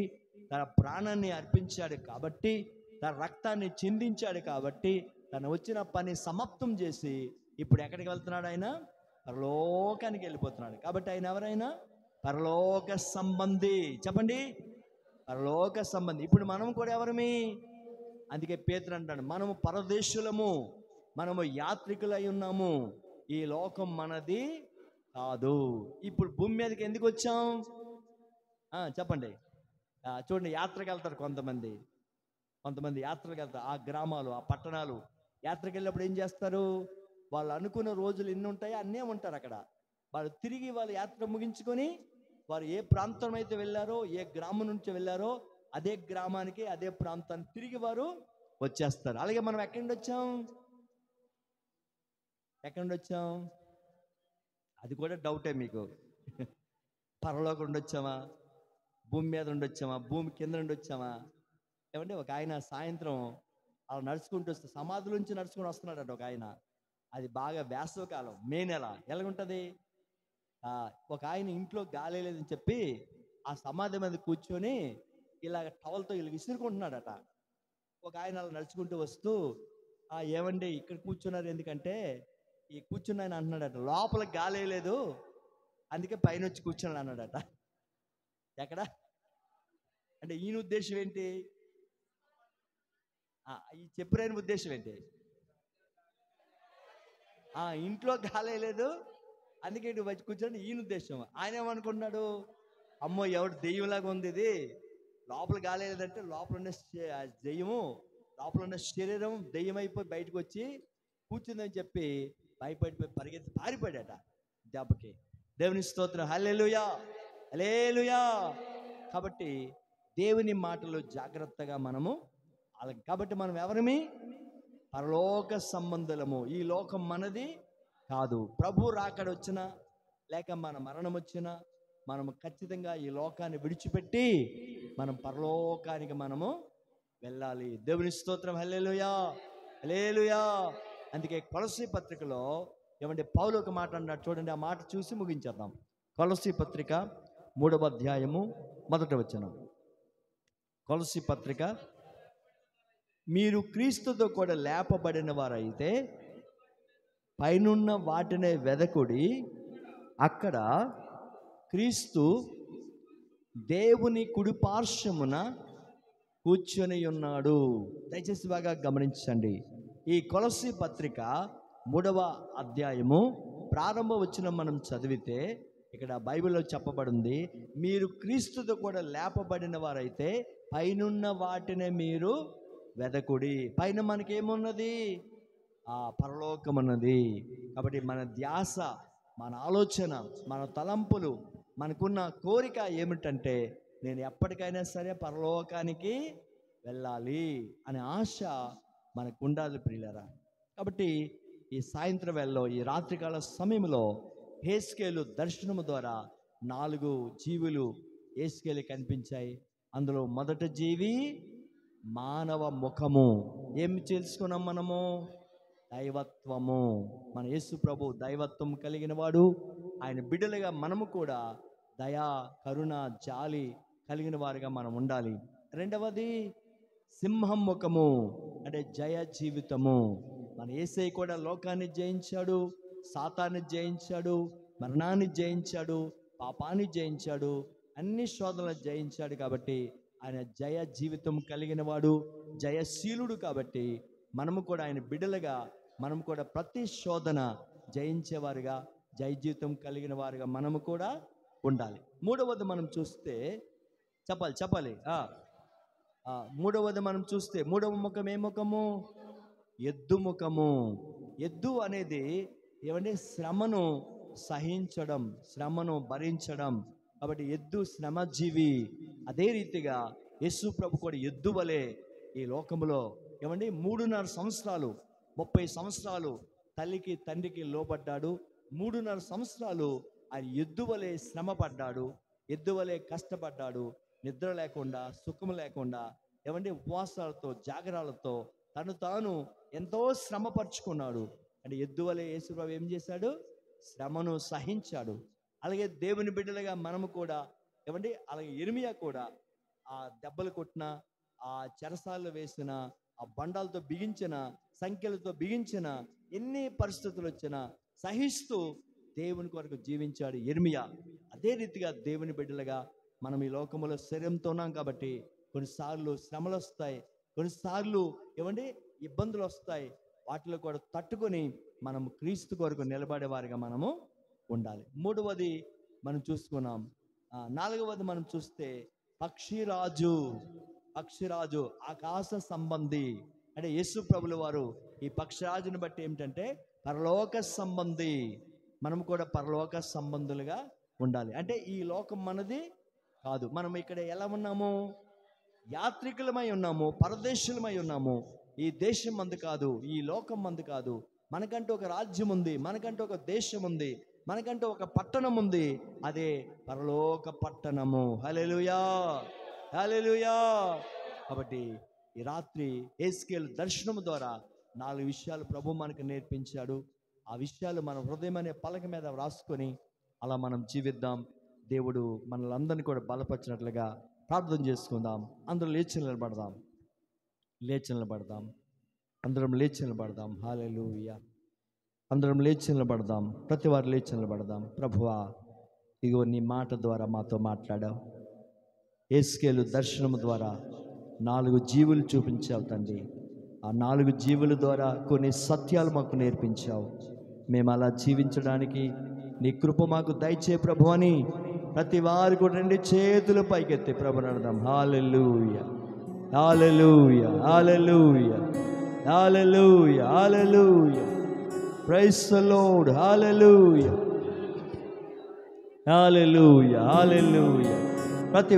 తన ప్రాణాన్ని అర్పించాడు కాబట్టి, తన రక్తాన్ని చిందించాడు కాబట్టి, తను వచ్చిన పని సమాప్తం చేసి ఇప్పుడు ఎక్కడికి వెళ్తున్నాడు? ఆయన పరలోకానికి వెళ్ళిపోతున్నాడు. కాబట్టి ఆయన ఎవరైనా పరలోక సంబంధి. చెప్పండి, పరలోక సంబంధి. ఇప్పుడు మనం కూడా ఎవరమి? అందుకే పేతురు అంటాడు, మనము పరదేశులము, మనము యాత్రికులై ఉన్నాము, ఈ లోకం మనది కాదు. ఇప్పుడు భూమి మీదకి ఎందుకు వచ్చాం? చెప్పండి. చూడండి, యాత్రకు వెళ్తారు కొంతమంది యాత్రలకు వెళ్తారు. ఆ గ్రామాలు, ఆ పట్టణాలు యాత్రకు వెళ్ళినప్పుడు ఏం చేస్తారు? వాళ్ళు అనుకున్న రోజులు ఎన్ని ఉంటాయో అన్నీ ఉంటారు అక్కడ. వాళ్ళు తిరిగి వాళ్ళ యాత్ర ముగించుకొని వారు ఏ ప్రాంతం అయితే వెళ్ళారో, ఏ గ్రామం నుంచి వెళ్ళారో అదే గ్రామానికి, అదే ప్రాంతానికి తిరిగి వారు వచ్చేస్తారు. అలాగే మనం ఎక్కడి నుండి వచ్చాం? అది కూడా డౌటే మీకు. పరలోకం ఉండొచ్చామా, భూమి మీద ఉండొచ్చామా, భూమి కింద ఉండొచ్చామా? ఏమంటే ఒక ఆయన సాయంత్రం అలా నడుచుకుంటూ వస్తే సమాధుల నుంచి నడుచుకుని వస్తున్నాడట ఒక ఆయన. అది బాగా వేసవికాలం, మే నెల. ఎలాగుంటుంది? ఒక ఆయన ఇంట్లో గాలి లేదని చెప్పి ఆ సమాధి మీద కూర్చొని ఇలాగ టవల్తో ఇలా విసురుకుంటున్నాడట. ఒక ఆయన అలా నడుచుకుంటూ వస్తూ, ఏమండి ఇక్కడ కూర్చున్నారు ఎందుకంటే, ఈ కూర్చున్న ఆయన అంటున్నాడట, లోపల గాలి లేదు అందుకే పైన వచ్చి కూర్చున్నాడు అన్నాడట. ఎక్కడ అంటే ఈయన ఉద్దేశం ఏంటి? ఈ చెప్పురైన ఉద్దేశం ఏంటి? ఇంట్లో గాలి లేదు అందుకే ఇటు వచ్చి కూర్చొని ఈయన ఉద్దేశం. ఆయన ఏమనుకున్నాడు, అమ్మో ఎవడు దెయ్యంలాగా ఉంది ఇది, లోపల గాలి లేదంటే లోపల ఉన్న దెయ్యము, లోపల ఉన్న శరీరం దెయ్యం అయిపోయి బయటకు వచ్చి కూర్చుందని చెప్పి భయపడిపోయి పరిగెత్తి పారిపోయాడట దెబ్బకి. దేవుని స్తోత్రం, హల్లెలూయా, హల్లెలూయా. కాబట్టి దేవుని మాటలు జాగ్రత్తగా మనము కాబట్టి మనం ఎవరిమి? పరలోక సంబంధులము. ఈ లోకం మనది కాదు. ప్రభు రాకడ వచ్చినా లేక మన మరణం వచ్చినా మనము ఖచ్చితంగా ఈ లోకాన్ని విడిచిపెట్టి మనం పరలోకానికి మనము వెళ్ళాలి. దేవుని స్తోత్రం, హల్లెలూయా, హల్లెలూయా. అందుకే కొలస్సీ పత్రికలో ఏమంటే పౌలు ఒక మాట అన్నాడు చూడండి. ఆ మాట చూసి ముగించేద్దాం. కొలస్సీ పత్రిక 3వ అధ్యాయము 1వ వచనం. కొలస్సీ పత్రిక, మీరు క్రీస్తుతో కూడా లేపబడిన వారైతే పైనున్న వాటినే వెదకుడి, అక్కడ క్రీస్తు దేవుని కుడి పార్శ్వమున కూర్చొని ఉన్నాడు. దయచేసి బాగా గమనించండి. ఈ కొలస్సీ పత్రిక 3వ అధ్యాయము ప్రారంభ వచనం మనం చదివితే ఇక్కడ బైబిల్లో చెప్పబడింది, మీరు క్రీస్తుతో కూడా లేపబడిన వారైతే పైనున్న వాటినే మీరు వెదకుడి. పైన మనకేమున్నది? పరలోకం ఉన్నది. కాబట్టి మన ధ్యాస, మన ఆలోచన, మన తలంపులు, మనకున్న కోరిక ఏమిటంటే నేను ఎప్పటికైనా సరే పరలోకానికి వెళ్ళాలి అనే ఆశ మనకు ఉండాలి ప్రియులారా. కాబట్టి ఈ సాయంత్రం వేళలో, ఈ రాత్రికాల సమయంలో హెస్కేలు దర్శనము ద్వారా 4 జీవులు హెస్కేలు కనిపించాయి. అందులో మొదటి జీవి మానవ ముఖము. ఏం తెలుసుకున్నాం మనము? దైవత్వము. మన యేసు ప్రభు దైవత్వం కలిగిన వాడు. ఆయన బిడ్డలుగా మనము కూడా దయా, కరుణ, జాలి కలిగిన వారుగా మనం ఉండాలి. రెండవది సింహం ముఖము, అంటే జయ జీవితము. మన యేసయ్య కూడా లోకాన్ని జయించాడు, సాతాన్ని జయించాడు, మరణాన్ని జయించాడు, పాపాన్ని జయించాడు, అన్ని శోధనలు జయించాడు. కాబట్టి ఆయన జయ జీవితం కలిగిన వాడు, జయశీలుడు. కాబట్టి మనము కూడా ఆయన బిడ్డలుగా మనము కూడా ప్రతి శోధన జయించేవారుగా, జయ జీవితం కలిగిన వారుగా మనము కూడా ఉండాలి. మూడవది మనం చూస్తే చెప్పాలి. మూడవది మనం చూస్తే మూడవ ముఖం ఏ ముఖము? ఎద్దు ముఖము. ఎద్దు అనేది ఏమంటే శ్రమను సహించడం, శ్రమను భరించడం. కాబట్టి ఎద్దు శ్రమజీవి. అదే రీతిగా యేసు ప్రభు కూడా ఎద్దు వలె ఈ లోకములో ఏమండి 3.5 సంవత్సరాలు, 30 సంవత్సరాలు తల్లికి తండ్రికి లోబడ్డాడు. 3.5 సంవత్సరాలు ఆయన ఎద్దు వలె శ్రమ పడ్డాడు, ఎద్దు వలె కష్టపడ్డాడు. నిద్ర లేకుండా, సుఖం లేకుండా, ఏమంటే ఉపవాసాలతో, జాగరాలతో తను తాను ఎంతో శ్రమపరుచుకున్నాడు. అంటే ఎద్దు వలె యేసు ప్రభు ఏం చేశాడు? శ్రమను సహించాడు. అలాగే దేవుని బిడ్డలుగా మనము కూడా ఏమండి, అలాగే ఇర్మియా కూడా ఆ దెబ్బలు కొట్టిన, ఆ చెరసాల్లో వేసిన, ఆ బండాలతో బిగించిన, సంఖ్యలతో బిగించిన, ఎన్ని పరిస్థితులు వచ్చినా సహిస్తూ దేవుని కొరకు జీవించాడు ఇర్మియా. అదే రీతిగా దేవుని బిడ్డలుగా మనం ఈ లోకంలో శరీరంతో ఉన్నాం కాబట్టి కొన్నిసార్లు శ్రమలు వస్తాయి, కొన్నిసార్లు ఏమండి ఇబ్బందులు వస్తాయి. వాటిలో కూడా తట్టుకొని మనం క్రీస్తు కొరకు నిలబడే వారిగా మనము ఉండాలి. మూడవది మనం చూసుకున్నాం. నాలుగవది మనం చూస్తే పక్షిరాజు. పక్షిరాజు ఆకాశ సంబంధి. అంటే యేసు ప్రభుల వారు ఈ పక్షిరాజుని బట్టి ఏమిటంటే పరలోక సంబంధి. మనం కూడా పరలోక సంబంధులుగా ఉండాలి. అంటే ఈ లోకం మనది కాదు. మనం ఇక్కడ ఎలా ఉన్నాము? యాత్రికులమై ఉన్నాము, పరదేశులమై ఉన్నాము. ఈ దేశం మందు కాదు, ఈ లోకం మందు కాదు. మనకంటూ ఒక రాజ్యం ఉంది, మనకంటూ ఒక దేశం ఉంది, మనకంటే ఒక పట్టణం ఉంది, అదే పరలోక పట్టణము. హల్లెలూయా, హల్లెలూయా. కాబట్టి ఈ రాత్రి యేస్కేలు దర్శనం ద్వారా 4 విషయాలు ప్రభు మనకు నేర్పించాడు. ఆ విషయాలు మన హృదయం అనే పలక మీద వ్రాసుకొని అలా మనం జీవిద్దాం. దేవుడు మనల్ని కూడా బలపరిచినట్లుగా ప్రార్థన చేసుకుందాం. అందరం లేచి నిలబడదాం, అందరం లేచి నిలబడదాం. హల్లెలూయా. అందరం లేచి నిలబడదాం, ప్రతి వారు లేచి నిలబడదాం. ప్రభువా, ఇగో నీ మాట ద్వారా మాతో మాట్లాడావు. యేస్కేలు దర్శనం ద్వారా 4 జీవులు చూపించావు తండ్రి. ఆ 4 జీవుల ద్వారా కొన్ని సత్యాలు మాకు నేర్పించావు. మేము అలా జీవించడానికి నీ కృప మాకు దయచే ప్రభు అని ప్రతి వారు కూడా 2 చేతులు పైకెత్తి ప్రభు నడదాం. Hallelujah, hallelujah, hallelujah, hallelujah, hallelujah. Praise the lord. Hallelujah, hallelujah, hallelujah. ప్రతి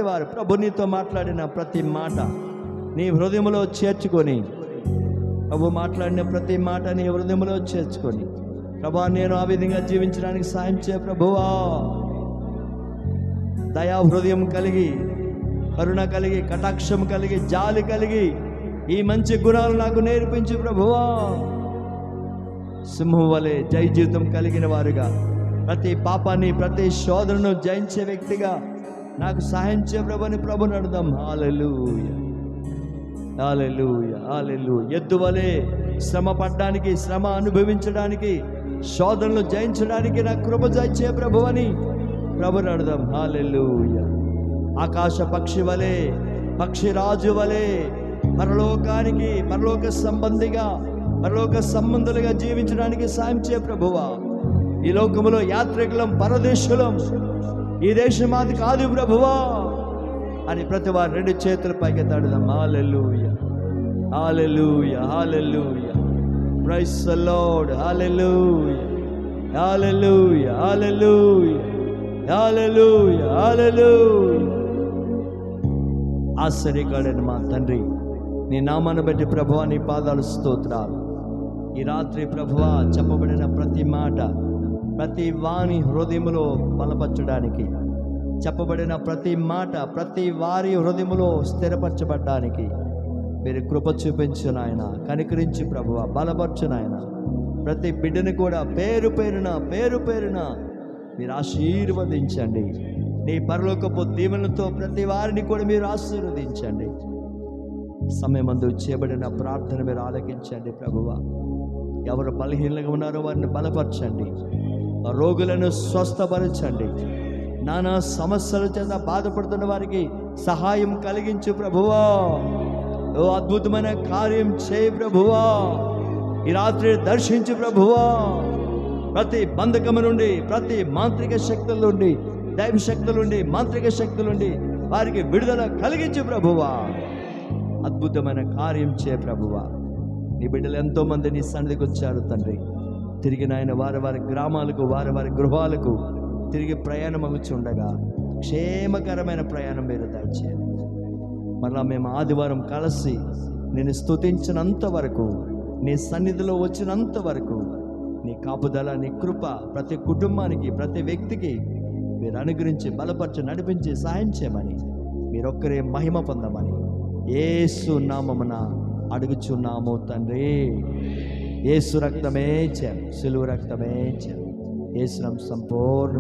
వారు ప్రభు నీతో మాట్లాడిన ప్రతి మాట నీ హృదయంలో చేర్చుకొని, ప్రభు మాట్లాడిన ప్రతి మాట నీ హృదయంలో చేర్చుకొని, ప్రభా నేను ఆ విధంగా జీవించడానికి సాయం చేయ ప్రభువా. దయా హృదయం కలిగి, కరుణ కలిగి, కటాక్షం కలిగి, జాలి కలిగి ఈ మంచి గుణాలు నాకు నేర్పించు ప్రభువా. సింహం వలె జయ జీవితం కలిగిన వారుగా, ప్రతి పాపాన్ని, ప్రతి శోధనను జయించే వ్యక్తిగా నాకు సహాయం చేయ ప్రభుని ప్రభుని అడుగుదాం. హల్లెలూయా, హల్లెలూయా, హల్లెలూయా. ఎద్దు వలె శ్రమ పడడానికి, శ్రమ అనుభవించడానికి, శోధనలు జయించడానికి నాకు కృప చేయ ప్రభు అని ప్రభుని అడుగుదాం. హల్లెలూయా. ఆకాశ పక్షి వలె, పక్షిరాజు వలె పరలోకానికి, పరలోక సంబంధిగా, పరలోక సంబంధులుగా జీవించడానికి సాయం చేయ ప్రభువా. ఈ లోకములో యాత్రికులం, పరదేశులం, ఈ దేశం మాది కాదు ప్రభువా అని ప్రతి వారు 2 చేతుల పైకి తాడుదాం. Hallelujah, hallelujah, hallelujah. Praise the lord. Hallelujah, hallelujah, hallelujah, hallelujah, hallelujah. ఆశ్చర్యకరుడైన మా తండ్రి, నీ నామాన్ని బట్టి ప్రభువా నీ పాదాలు స్తోత్రాలు. ఈ రాత్రి ప్రభువా చెప్పబడిన ప్రతి మాట ప్రతి వాని హృదయములో బలపరచడానికి, చెప్పబడిన ప్రతి మాట ప్రతి వారి హృదయములో స్థిరపరచబడ్డానికి మీరు కృప చూపించు నాయన. కనికరించి ప్రభువా బలపరచు నాయన. ప్రతి బిడ్డను కూడా పేరు పేరున మీరు ఆశీర్వదించండి. నీ పరలోకపు దీవెనలతో ప్రతి వారిని కూడా మీరు ఆశీర్వదించండి. సమయమందు చేయబడిన ప్రార్థన మీరు ఆలకించండి ప్రభువా. ఎవరు బలహీనంగా ఉన్నారో వారిని బలపరచండి, రోగులను స్వస్థపరచండి. నానా సమస్యల చేత బాధపడుతున్న వారికి సహాయం కలిగించు ప్రభువా. ఓ అద్భుతమైన కార్యం చేయి ప్రభువా. ఈ రాత్రి దర్శించు ప్రభువా. ప్రతి బంధకము నుండి, ప్రతి మాంత్రిక శక్తుల నుండి, దైవ శక్తుల నుండి, మాంత్రిక శక్తుల నుండి వారికి విడుదల కలిగించు ప్రభువా. అద్భుతమైన కార్యం చేయ ప్రభువా. నీ బిడ్డలు ఎంతోమంది నీ సన్నిధికి వచ్చారు తండ్రి. తిరిగి నాయన వారి గ్రామాలకు, వారి గృహాలకు తిరిగి ప్రయాణం అవుతుండగా క్షేమకరమైన ప్రయాణం మీరు దయచేయండి. మరలా మేము ఆదివారం కలిసి నేను స్తుతించినంత వరకు, నీ సన్నిధిలో వచ్చినంత వరకు నీ కాపుదల, నీ కృప ప్రతి కుటుంబానికి, ప్రతి వ్యక్తికి మీరు అనుగ్రహించి బలపరచి నడిపించి సహాయం చేయమని, మీరొక్కరే మహిమ పొందమని యేసు నామమున అడుగుచున్నాము తండ్రి. యేసు రక్తమే చేయం, సిలువ రక్తమే చేయం. యేసు నామం సంపూర్ణ